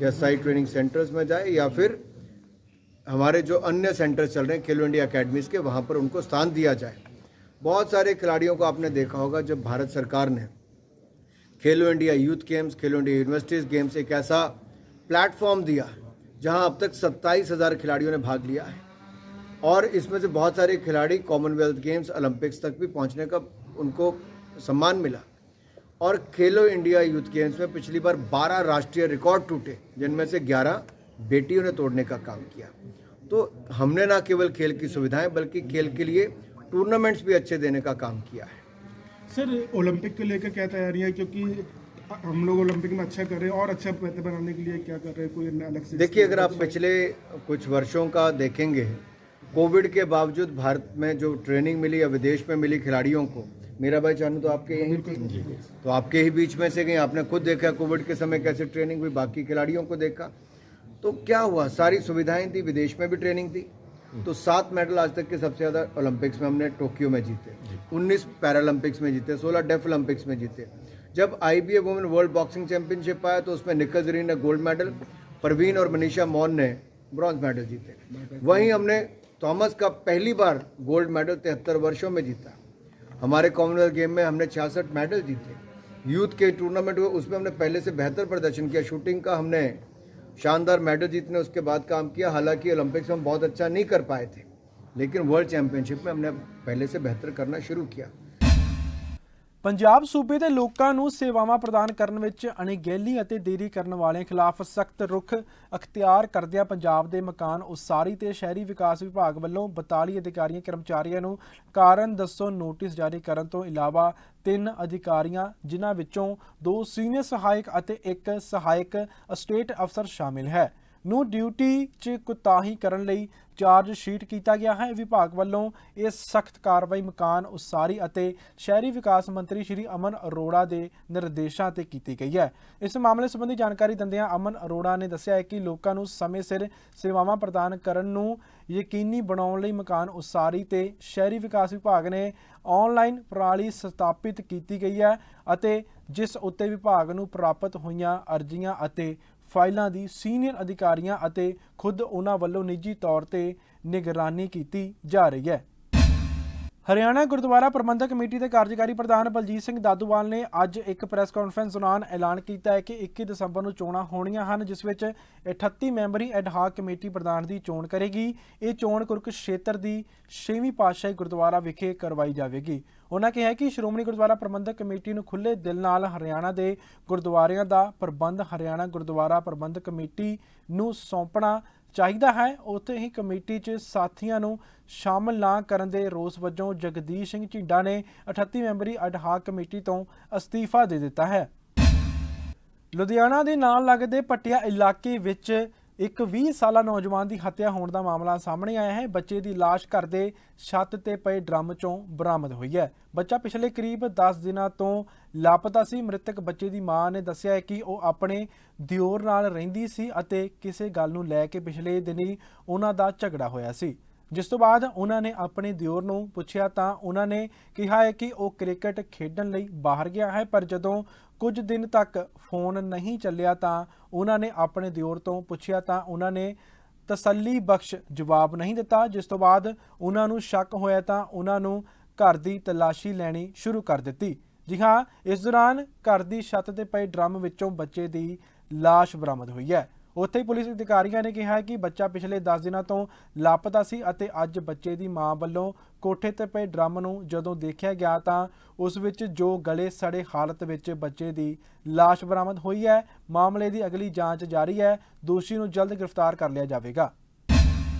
या साइट ट्रेनिंग सेंटर्स में जाए, या फिर हमारे जो अन्य सेंटर्स चल रहे हैं खेलो इंडिया अकेडमीज़ के, वहाँ पर उनको स्थान दिया जाए। बहुत सारे खिलाड़ियों को आपने देखा होगा, जब भारत सरकार ने खेलो इंडिया यूथ गेम्स, खेलो इंडिया यूनिवर्सिटीज़ गेम्स एक ऐसा प्लेटफॉर्म दिया जहाँ अब तक 27,000 खिलाड़ियों ने भाग लिया है, और इसमें से बहुत सारे खिलाड़ी कॉमनवेल्थ गेम्स, ओलंपिक्स तक भी पहुंचने का उनको सम्मान मिला। और खेलो इंडिया यूथ गेम्स में पिछली बार 12 राष्ट्रीय रिकॉर्ड टूटे, जिनमें से 11 बेटियों ने तोड़ने का काम किया। तो हमने ना केवल खेल की सुविधाएं बल्कि खेल के लिए टूर्नामेंट्स भी अच्छे देने का काम किया है। सर, ओलंपिक को लेकर क्या तैयारियां, क्योंकि हम लोग ओलंपिक में अच्छा कर रहे हैं, और अच्छा बेहतर बनाने के लिए क्या कर रहे हैं, कोई अलग से? देखिए, अगर आप पिछले कुछ वर्षों का देखेंगे, कोविड के बावजूद भारत में जो ट्रेनिंग मिली या विदेश में मिली खिलाड़ियों को, मेरा भाई चानू तो आपके यहीं थी, तो आपके ही बीच में से गई, आपने खुद देखा कोविड के समय कैसे ट्रेनिंग हुई, बाकी खिलाड़ियों को देखा तो क्या हुआ, सारी सुविधाएं थी, विदेश में भी ट्रेनिंग थी। तो 7 मेडल आज तक के सबसे ज़्यादा ओलंपिक्स में हमने टोक्यो में जीते, 19 पैरालंपिक्स में जीते, 16 डेफ ओलंपिक्स में जीते। जब IBA women world boxing championship आया तो उसमें निखिल जरीन ने गोल्ड मेडल, परवीन और मनीषा मौन ने ब्रॉन्ज मेडल जीते। वहीं हमने थॉमस का पहली बार गोल्ड मेडल 73 वर्षों में जीता। हमारे कॉमनवेल्थ गेम में हमने 66 मेडल जीते। यूथ के टूर्नामेंट हुए, उसमें हमने पहले से बेहतर प्रदर्शन किया। शूटिंग का हमने शानदार मेडल जीतने उसके बाद काम किया। हालांकि ओलंपिक्स में हम बहुत अच्छा नहीं कर पाए थे, लेकिन वर्ल्ड चैंपियनशिप में हमने पहले से बेहतर करना शुरू किया। ਪੰਜਾਬ ਸੂਬੇ ਦੇ ਲੋਕਾਂ ਨੂੰ ਸੇਵਾਵਾਂ ਪ੍ਰਦਾਨ ਕਰਨ ਵਿੱਚ ਅਣਗਹਿਲੀ ਅਤੇ ਦੇਰੀ ਕਰਨ ਵਾਲਿਆਂ ਖਿਲਾਫ ਸਖਤ ਰੁਖ ਅਖਤਿਆਰ ਕਰਦਿਆਂ ਪੰਜਾਬ ਦੇ ਮਕਾਨ ਉਸਾਰੀ ਤੇ ਸ਼ਹਿਰੀ ਵਿਕਾਸ ਵਿਭਾਗ ਵੱਲੋਂ 42 ਅਧਿਕਾਰੀਆਂ ਕਰਮਚਾਰੀਆਂ ਨੂੰ ਕਾਰਨ ਦੱਸੋ ਨੋਟਿਸ ਜਾਰੀ ਕਰਨ ਤੋਂ ਇਲਾਵਾ 3 ਅਧਿਕਾਰੀਆਂ ਜਿਨ੍ਹਾਂ ਵਿੱਚੋਂ 2 ਸੀਨੀਅਰ ਸਹਾਇਕ ਅਤੇ 1 ਸਹਾਇਕ ਅਸਟੇਟ ਅਫਸਰ ਸ਼ਾਮਿਲ ਹੈ ਨੂੰ ਡਿਊਟੀ 'ਚ ਕੁਤਾਹੀ ਕਰਨ ਲਈ ਚਾਰਜ ਸ਼ੀਟ ਕੀਤਾ ਗਿਆ ਹੈ। ਵਿਭਾਗ ਵੱਲੋਂ ਇਹ ਸਖਤ ਕਾਰਵਾਈ ਮਕਾਨ ਉਸਾਰੀ ਅਤੇ ਸ਼ਹਿਰੀ ਵਿਕਾਸ ਮੰਤਰੀ ਸ਼੍ਰੀ ਅਮਨ ਅਰੋੜਾ ਦੇ ਨਿਰਦੇਸ਼ਾਂ ਤੇ ਕੀਤੀ ਗਈ ਹੈ। ਇਸ ਮਾਮਲੇ ਸੰਬੰਧੀ ਜਾਣਕਾਰੀ ਦਿੰਦਿਆਂ ਅਮਨ ਅਰੋੜਾ ਨੇ ਦੱਸਿਆ ਹੈ ਕਿ ਲੋਕਾਂ ਨੂੰ ਸਮੇਂ ਸਿਰ ਸੇਵਾਵਾਂ ਪ੍ਰਦਾਨ ਕਰਨ ਨੂੰ ਯਕੀਨੀ ਬਣਾਉਣ ਲਈ ਮਕਾਨ ਉਸਾਰੀ ਤੇ ਸ਼ਹਿਰੀ ਵਿਕਾਸ ਵਿਭਾਗ ਨੇ ਆਨਲਾਈਨ ਪ੍ਰਣਾਲੀ ਸਥਾਪਿਤ ਕੀਤੀ ਗਈ ਹੈ ਅਤੇ ਜਿਸ ਉੱਤੇ ਵਿਭਾਗ ਨੂੰ ਪ੍ਰਾਪਤ ਹੋਈਆਂ ਅਰਜ਼ੀਆਂ ਅਤੇ ਫਾਈਲਾਂ ਦੀ ਸੀਨੀਅਰ ਅਧਿਕਾਰੀਆਂ ਅਤੇ ਖੁਦ ਉਹਨਾਂ ਵੱਲੋਂ ਨਿੱਜੀ ਤੌਰ ਤੇ ਨਿਗਰਾਨੀ ਕੀਤੀ ਜਾ ਰਹੀ ਹੈ। ਹਰਿਆਣਾ ਗੁਰਦੁਆਰਾ ਪ੍ਰਬੰਧਕ ਕਮੇਟੀ ਦੇ ਕਾਰਜਕਾਰੀ ਪ੍ਰਧਾਨ ਬਲਜੀਤ ਸਿੰਘ ਦਾਦੂਵਾਲ ਨੇ ਅੱਜ ਇੱਕ ਪ੍ਰੈਸ ਕਾਨਫਰੰਸ ਦੌਰਾਨ ਐਲਾਨ ਕੀਤਾ ਹੈ ਕਿ 21 ਦਸੰਬਰ ਨੂੰ ਚੋਣਾਂ ਹੋਣੀਆਂ ਹਨ, ਜਿਸ ਵਿੱਚ 38 ਮੈਂਬਰੀ ਐਡਹਾਕ ਕਮੇਟੀ ਪ੍ਰਧਾਨ ਦੀ ਚੋਣ ਕਰੇਗੀ। ਇਹ ਚੋਣ ਕੁਰੂਕਸ਼ੇਤਰ ਦੀ 6ਵੀਂ ਪਾਤਸ਼ਾਹੀ ਗੁਰਦੁਆਰਾ ਵਿਖੇ ਕਰਵਾਈ ਜਾਵੇਗੀ। ਉਹਨਾਂ ਕਿਹਾ ਕਿ ਸ਼੍ਰੋਮਣੀ ਗੁਰਦੁਆਰਾ ਪ੍ਰਬੰਧਕ ਕਮੇਟੀ ਨੂੰ ਖੁੱਲ੍ਹੇ ਦਿਲ ਨਾਲ ਹਰਿਆਣਾ ਦੇ ਗੁਰਦੁਆਰਿਆਂ ਦਾ ਪ੍ਰਬੰਧ ਹਰਿਆਣਾ ਗੁਰਦੁਆਰਾ ਪ੍ਰਬੰਧਕ ਕਮੇਟੀ ਨੂੰ ਸੌਂਪਣਾ ਚਾਹੀਦਾ ਹੈ। ਉੱਥੇ ਹੀ ਕਮੇਟੀ 'ਚ ਸਾਥੀਆਂ ਨੂੰ ਸ਼ਾਮਲ ਨਾ ਕਰਨ ਦੇ ਰੋਸ ਵਜੋਂ ਜਗਦੀਸ਼ ਸਿੰਘ ਝਿੰਡਾ ਨੇ 38 ਮੈਂਬਰੀ ਅਡਹਾਕ ਕਮੇਟੀ ਤੋਂ ਅਸਤੀਫਾ ਦੇ ਦਿੱਤਾ ਹੈ। ਲੁਧਿਆਣਾ ਦੇ ਨਾਲ ਲੱਗਦੇ ਪਟਿਆ ਇਲਾਕੇ ਵਿੱਚ ਇੱਕ 20 ਸਾਲਾ ਨੌਜਵਾਨ ਦੀ ਹੱਤਿਆ ਹੋਣ ਦਾ ਮਾਮਲਾ ਸਾਹਮਣੇ ਆਇਆ ਹੈ। ਬੱਚੇ ਦੀ ਲਾਸ਼ ਘਰ ਦੇ ਛੱਤ ਤੇ ਪਏ ਡਰਮ ਚੋਂ ਬਰਾਮਦ ਹੋਈ ਹੈ। ਬੱਚਾ ਪਿਛਲੇ ਕਰੀਬ 10 ਦਿਨਾਂ ਤੋਂ ਲਾਪਤਾ ਸੀ। ਮ੍ਰਿਤਕ ਬੱਚੇ ਦੀ ਮਾਂ ਨੇ ਦੱਸਿਆ ਹੈ ਕਿ ਉਹ ਆਪਣੇ ਦਿਓਰ ਨਾਲ ਰਹਿੰਦੀ ਸੀ ਅਤੇ ਕਿਸੇ ਗੱਲ ਨੂੰ ਲੈ ਕੇ ਪਿਛਲੇ ਦਿਨੀ ਉਹਨਾਂ ਦਾ ਝਗੜਾ ਹੋਇਆ ਸੀ, ਜਿਸ ਤੋਂ ਬਾਅਦ ਉਹਨਾਂ ਨੇ ਆਪਣੇ ਦਿਓਰ ਨੂੰ ਪੁੱਛਿਆ ਤਾਂ ਉਹਨਾਂ ਨੇ ਕਿਹਾ ਹੈ ਕਿ ਉਹ ਕ੍ਰਿਕਟ ਖੇਡਣ ਲਈ ਬਾਹਰ ਗਿਆ ਹੈ, ਪਰ ਜਦੋਂ ਕੁਝ ਦਿਨ ਤੱਕ ਫੋਨ ਨਹੀਂ ਚੱਲਿਆ ਤਾਂ ਉਹਨਾਂ ਨੇ ਆਪਣੇ ਦਿਓਰ ਤੋਂ ਪੁੱਛਿਆ ਤਾਂ ਉਹਨਾਂ ਨੇ ਤਸੱਲੀ ਬਖਸ਼ ਜਵਾਬ ਨਹੀਂ ਦਿੱਤਾ, ਜਿਸ ਤੋਂ ਬਾਅਦ ਉਹਨਾਂ ਨੂੰ ਸ਼ੱਕ ਹੋਇਆ ਤਾਂ ਉਹਨਾਂ ਨੂੰ ਘਰ ਦੀ ਤਲਾਸ਼ੀ ਲੈਣੀ ਸ਼ੁਰੂ ਕਰ ਦਿੱਤੀ। ਜੀ ਹਾਂ, ਇਸ ਦੌਰਾਨ ਘਰ ਦੀ ਛੱਤ ਤੇ ਪਏ ਡਰਮ ਵਿੱਚੋਂ ਬੱਚੇ ਦੀ ਲਾਸ਼ ਬਰਾਮਦ ਹੋਈ ਹੈ। ਉੱਥੇ ਹੀ ਪੁਲਿਸ ਅਧਿਕਾਰੀਆਂ ਨੇ ਕਿਹਾ ਹੈ ਕਿ ਬੱਚਾ ਪਿਛਲੇ 10 ਦਿਨਾਂ ਤੋਂ ਲਾਪਤਾ ਸੀ ਅਤੇ ਅੱਜ ਬੱਚੇ ਦੀ ਮਾਂ ਵੱਲੋਂ ਕੋਠੇ ਤੇ ਪਏ ਡਰਮ ਨੂੰ ਜਦੋਂ ਦੇਖਿਆ ਗਿਆ ਤਾਂ ਉਸ ਵਿੱਚ ਜੋ ਗਲੇ ਸੜੇ ਹਾਲਤ ਵਿੱਚ ਬੱਚੇ ਦੀ ਲਾਸ਼ ਬਰਾਮਦ ਹੋਈ ਹੈ। ਮਾਮਲੇ ਦੀ ਅਗਲੀ ਜਾਂਚ ਜਾਰੀ ਹੈ। ਦੋਸ਼ੀ ਨੂੰ ਜਲਦ ਗ੍ਰਿਫਤਾਰ ਕਰ ਲਿਆ ਜਾਵੇਗਾ।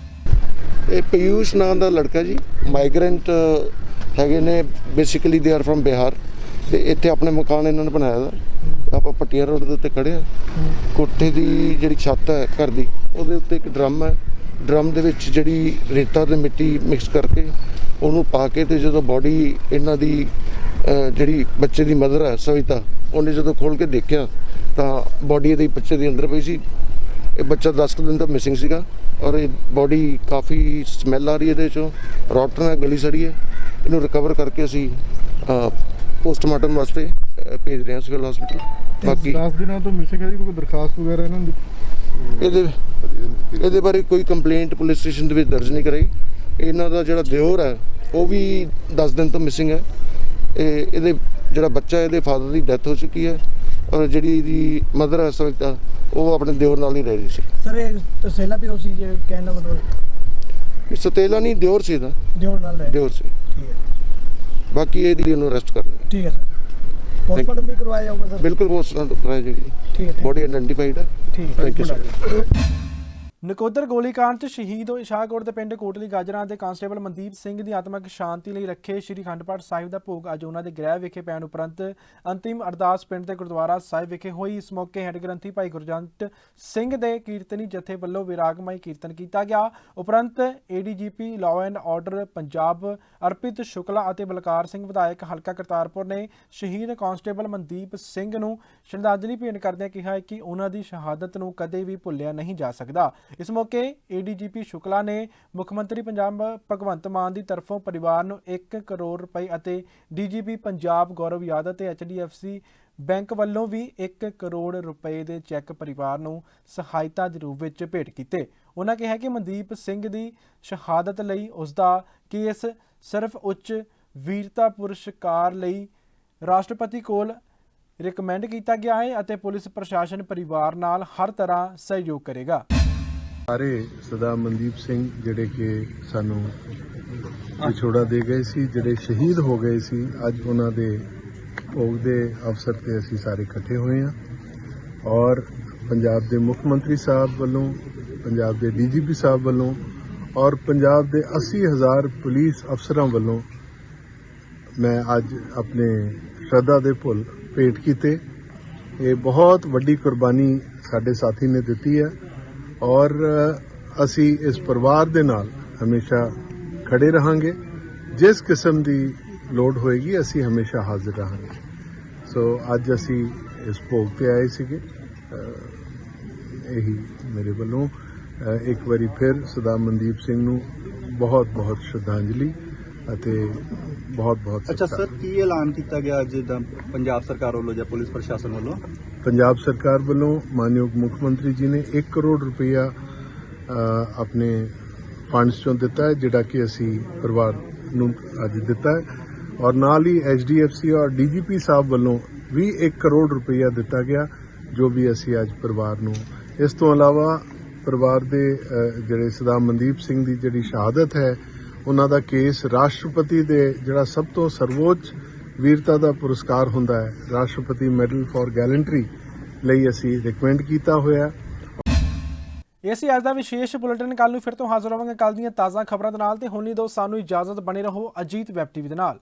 ਇਹ ਪੀਯੂਸ਼ ਨਾਂ ਦਾ ਲੜਕਾ ਜੀ, ਮਾਈਗ੍ਰੈਂਟ ਹੈਗੇ ਨੇ, basically they are from Bihar, ਤੇ ਇੱਥੇ ਆਪਣੇ ਮਕਾਨ ਇਹਨਾਂ ਨੇ ਬਣਾਇਆ ਦਾ। ਆਪਾਂ ਪਟਿਆ ਰੋਡ ਦੇ ਉੱਤੇ ਖੜੇ ਆ। ਕੋਠੇ ਦੀ ਜਿਹੜੀ ਛੱਤ ਹੈ ਘਰ ਦੀ, ਉਹਦੇ ਉੱਤੇ ਇੱਕ ਡਰਮ ਹੈ। ਡਰਮ ਦੇ ਵਿੱਚ ਜਿਹੜੀ ਰੇਤਾ ਤੇ ਮਿੱਟੀ ਮਿਕਸ ਕਰਕੇ ਉਹਨੂੰ ਪਾ ਕੇ ਤੇ ਜਦੋਂ ਬੋਡੀ ਇਹਨਾਂ ਦੀ ਜਿਹੜੀ ਬੱਚੇ ਦੀ ਮਦਰ ਹੈ ਸਵਿਤਾ, ਉਹਨੇ ਜਦੋਂ ਖੋਲ ਕੇ ਦੇਖਿਆ ਤਾਂ ਬੋਡੀ ਇਹਦੇ ਬੱਚੇ ਦੇ ਅੰਦਰ ਪਈ ਸੀ। ਇਹ ਬੱਚਾ 10 ਦਿਨ ਤੋਂ ਮਿਸਿੰਗ ਸੀਗਾ ਔਰ ਇਹ ਬੋਡੀ ਕਾਫੀ ਸਮੈਲ ਆ ਰਹੀ ਹੈ, ਇਹਦੇ ਚੋਂ ਰੋਟਨ ਹੈ, ਗਲੀ ਸੜੀ ਹੈ। ਇਹਨੂੰ ਰਿਕਵਰ ਕਰਕੇ ਅਸੀਂ ਪੋਸਟਮਾਰਟਮ ਵਾਸਤੇ ਭੇਜ ਰਹੇ ਹਾਂ ਸਿਵਲ ਹਸਪੀਟਲ। ਬਾਕੀ 10 ਦਿਨਾਂ ਤੋਂ ਮਿਸਿੰਗ ਹੈ ਜੀ, ਕੋਈ ਦਰਖਾਸਤ ਵਗੈਰਾ ਇਹਨਾਂ ਦੀ ਇਹਦੇ ਬਾਰੇ ਕੋਈ ਕੰਪਲੇਂਟ ਪੁਲਿਸ ਸਟੇਸ਼ਨ ਦੇ ਵਿੱਚ ਦਰਜ ਨਹੀਂ ਕਰਾਈ। ਇਹਨਾਂ ਦਾ ਜਿਹੜਾ ਦਿਓਰ ਹੈ ਉਹ ਵੀ 10 ਦਿਨ ਤੋਂ ਮਿਸਿੰਗ ਹੈ। ਇਹਦੇ ਜਿਹੜਾ ਬੱਚਾ ਇਹਦੇ ਫਾਦਰ ਦੀ ਡੈਥ ਹੋ ਚੁੱਕੀ ਹੈ ਔਰ ਜਿਹੜੀ ਇਹਦੀ ਮਦਰ ਹੈ ਸਵਿਤਾ, ਉਹ ਆਪਣੇ ਦਿਓਰ ਨਾਲ ਹੀ ਰਹਿ ਰਹੀ ਸੀ। ਸਰ ਇਹ ਤਸੇਲਾ ਵੀ ਉਸੇ ਜੇ ਕਹਿਣ ਦਾ ਮਤਲਬ ਸਤੇਲਾ ਨਹੀਂ, ਦਿਓਰ ਸੀ ਇਹਦਾ, ਦਿਓਰ ਨਾਲ ਰਹਿ। ਦਿਓਰ ਸੀ। ਠੀਕ ਹੈ, ਬਾਕੀ ਇਹਦੀ ਨੂੰ ਅਰੈਸਟ ਕਰਨਾ। ਠੀਕ ਹੈ ਸਰ। ਪੋਸਟਮਾਰਟਮ ਵੀ ਕਰਵਾਇਆ ਜਾਊਗਾ ਸਰ? ਬਿਲਕੁਲ ਪੋਸਟਮਾਰਟਮ ਕਰਾਇਆ ਜਾਏਗੀ। ਠੀਕ ਹੈ, ਬੋਡੀ ਆਇਡੈਂਟੀਫਾਈਡ ਹੈ। ਠੀਕ ਹੈ, ਥੈਂਕ ਯੂ ਸਰ। ਨਕੋਦਰ ਗੋਲੀकांड 'ਚ ਸ਼ਹੀਦ ਹੋਏ ਸ਼ਾਹਕੋਟ ਦੇ ਪਿੰਡ ਕੋਟਲੀ ਗਾਜਰਾਂ ਦੇ ਕਾਂਸਟੇਬਲ ਮਨਦੀਪ ਸਿੰਘ ਦੀ ਆਤਮਿਕ ਸ਼ਾਂਤੀ ਲਈ ਰੱਖੇ ਸ਼੍ਰੀ ਅਖੰਡ ਪਾਠ ਸਾਹਿਬ ਦਾ ਭੋਗ ਅੱਜ ਉਹਨਾਂ ਦੇ ਗ੍ਰਹਿ ਵਿਖੇ ਪੈਣ ਉਪਰੰਤ ਅੰਤਿਮ ਅਰਦਾਸ ਪਿੰਡ ਦੇ ਗੁਰਦੁਆਰਾ ਸਾਹਿਬ ਵਿਖੇ ਹੋਈ। ਇਸ ਮੌਕੇ ਹੈੱਡ ਗ੍ਰੰਥੀ ਭਾਈ ਗੁਰਜੰਟ ਸਿੰਘ ਦੇ ਕੀਰਤਨੀ ਜਥੇ ਵੱਲੋਂ ਵਿਰਾਗਮਈ ਕੀਰਤਨ ਕੀਤਾ ਗਿਆ। ਉਪਰੰਤ ADGP law and order Punjab Arpit Shukla ਅਤੇ ਬਲਕਾਰ ਸਿੰਘ ਵਿਧਾਇਕ ਹਲਕਾ ਕਰਤਾਰਪੁਰ ਨੇ ਸ਼ਹੀਦ ਕਾਂਸਟੇਬਲ ਮਨਦੀਪ ਸਿੰਘ ਨੂੰ ਸ਼ਰਧਾਂਜਲੀ ਭੇਂਟ ਕਰਦਿਆਂ ਕਿਹਾ ਕਿ ਉਹਨਾਂ ਦੀ ਸ਼ਹਾਦਤ ਨੂੰ ਕਦੇ ਵੀ ਭੁੱਲਿਆ ਨਹੀਂ ਜਾ ਸਕਦਾ। ਇਸ ਮੌਕੇ ADGP ਸ਼ੁਕਲਾ ਨੇ ਮੁੱਖ ਮੰਤਰੀ ਪੰਜਾਬ ਭਗਵੰਤ ਮਾਨ ਦੀ ਤਰਫੋਂ ਪਰਿਵਾਰ ਨੂੰ 1 ਕਰੋੜ ਰੁਪਏ ਅਤੇ DGP ਪੰਜਾਬ ਗੌਰਵ ਯਾਦਵ ਤੇ HDFC ਬੈਂਕ ਵੱਲੋਂ ਵੀ 1 ਕਰੋੜ ਰੁਪਏ ਦੇ ਚੈੱਕ ਪਰਿਵਾਰ ਨੂੰ ਸਹਾਇਤਾ ਦੇ ਰੂਪ ਵਿੱਚ ਭੇਟ ਕੀਤੇ। ਉਹਨਾਂ ਕਿਹਾ ਕਿ ਮਨਦੀਪ ਸਿੰਘ ਦੀ ਸ਼ਹਾਦਤ ਲਈ ਉਸ ਦਾ ਕੇਸ ਸਿਰਫ ਉੱਚ ਵੀਰਤਾ ਪੁਰਸਕਾਰ ਲਈ ਰਾਸ਼ਟਰਪਤੀ ਕੋਲ ਰਿਕਮੈਂਡ ਕੀਤਾ ਗਿਆ ਹੈ ਅਤੇ ਪੁਲਿਸ ਪ੍ਰਸ਼ਾਸਨ ਪਰਿਵਾਰ ਨਾਲ ਹਰ ਤਰ੍ਹਾਂ ਸਹਿਯੋਗ ਕਰੇਗਾ। ਸਾਰੇ ਸਰਦਾਰ ਮਨਦੀਪ ਸਿੰਘ ਜਿਹੜੇ ਕਿ ਸਾਨੂੰ ਵਿਛੋੜਾ ਦੇ ਗਏ ਸੀ, ਜਿਹੜੇ ਸ਼ਹੀਦ ਹੋ ਗਏ ਸੀ, ਅੱਜ ਉਹਨਾਂ ਦੇ ਭੋਗ ਦੇ ਅਵਸਰ ਤੇ ਅਸੀਂ ਸਾਰੇ ਇਕੱਠੇ ਹੋਏ ਹਾਂ ਔਰ ਪੰਜਾਬ ਦੇ ਮੁੱਖ ਮੰਤਰੀ ਸਾਹਿਬ ਵੱਲੋਂ, ਪੰਜਾਬ ਦੇ DGP ਸਾਹਿਬ ਵੱਲੋਂ ਔਰ ਪੰਜਾਬ ਦੇ 80,000 ਪੁਲਿਸ ਅਫਸਰਾਂ ਵੱਲੋਂ ਮੈਂ ਅੱਜ ਆਪਣੇ ਸ਼ਰਧਾ ਦੇ ਫੁੱਲ ਭੇਟ ਕੀਤੇ। ਇਹ ਬਹੁਤ ਵੱਡੀ ਕੁਰਬਾਨੀ ਸਾਡੇ ਸਾਥੀ ਨੇ ਦਿੱਤੀ ਹੈ ਔਰ ਅਸੀਂ ਇਸ ਪਰਿਵਾਰ ਦੇ ਨਾਲ ਹਮੇਸ਼ਾ ਖੜੇ ਰਹਾਂਗੇ। ਜਿਸ ਕਿਸਮ ਦੀ ਲੋੜ ਹੋਏਗੀ ਅਸੀਂ ਹਮੇਸ਼ਾ ਹਾਜ਼ਰ ਰਹਾਂਗੇ। ਸੋ ਅੱਜ ਅਸੀਂ ਇਸ ਭੋਗ ਤੇ ਆਏ ਸੀਗੇ। ਇਹੀ ਮੇਰੇ ਵੱਲੋਂ ਇੱਕ ਵਾਰੀ ਫਿਰ ਸਰਦਾਰ ਮਨਦੀਪ ਸਿੰਘ ਨੂੰ ਬਹੁਤ ਬਹੁਤ ਸ਼ਰਧਾਂਜਲੀ ਅਤੇ ਬਹੁਤ ਬਹੁਤ। ਅੱਛਾ ਸਰ, ਕੀ ਐਲਾਨ ਕੀਤਾ ਗਿਆ ਅੱਜ ਦਾ ਪੰਜਾਬ ਸਰਕਾਰ ਵੱਲੋਂ ਜਾਂ ਪੁਲਿਸ ਪ੍ਰਸ਼ਾਸਨ ਵੱਲੋਂ? ਪੰਜਾਬ ਸਰਕਾਰ ਵੱਲੋਂ ਮਾਨਯੋਗ ਮੁੱਖ ਮੰਤਰੀ ਜੀ ਨੇ 1 ਕਰੋੜ ਰੁਪਇਆ ਆਪਣੇ ਫੰਡਸ ਚੋਂ ਦਿੱਤਾ ਹੈ, ਜਿਹੜਾ ਕਿ ਅਸੀਂ ਪਰਿਵਾਰ ਨੂੰ ਅੱਜ ਦਿੱਤਾ ਹੈ ਔਰ ਨਾਲ ਹੀ HDFC ਔਰ DGP ਸਾਹਿਬ ਵੱਲੋਂ ਵੀ 1 ਕਰੋੜ ਰੁਪਇਆ ਦਿੱਤਾ ਗਿਆ, ਜੋ ਵੀ ਅਸੀਂ ਅੱਜ ਪਰਿਵਾਰ ਨੂੰ। ਇਸ ਤੋਂ ਇਲਾਵਾ ਪਰਿਵਾਰ ਦੇ ਜਿਹੜੇ ਸਰਦਾਰ ਮਨਦੀਪ ਸਿੰਘ ਦੀ ਜਿਹੜੀ ਸ਼ਹਾਦਤ ਹੈ, ਉਹਨਾਂ ਦਾ ਕੇਸ ਰਾਸ਼ਟਰਪਤੀ ਦੇ ਜਿਹੜਾ ਸਭ ਤੋਂ ਸਰਵੋੱਚ ਵੀਰਤਾ ਦਾ ਪੁਰਸਕਾਰ ਹੁੰਦਾ ਹੈ, ਰਾਸ਼ਟਰਪਤੀ ਮੈਡਲ ਫਾਰ ਗੈਲੈਂਟਰੀ ਲਈ ਅਸੀਂ ਰਿਕਮੈਂਡ ਕੀਤਾ ਹੋਇਆ। ਇਹ ਸੀ ਅੱਜ ਦਾ ਵਿਸ਼ੇਸ਼ ਬੁਲੇਟਿਨ। ਕੱਲ ਨੂੰ ਫਿਰ ਤੋਂ ਹਾਜ਼ਰ ਹੋਵਾਂਗੇ ਕੱਲ ਦੀਆਂ ਤਾਜ਼ਾ ਖਬਰਾਂ ਦੇ ਨਾਲ। ਤੇ ਹੁਣ ਲਈ ਦੋ ਸਾਨੂੰ ਇਜਾਜ਼ਤ, ਬਣੇ ਰਹੋ ਅਜੀਤ ਵੈਬ TV ਦੇ ਨਾਲ।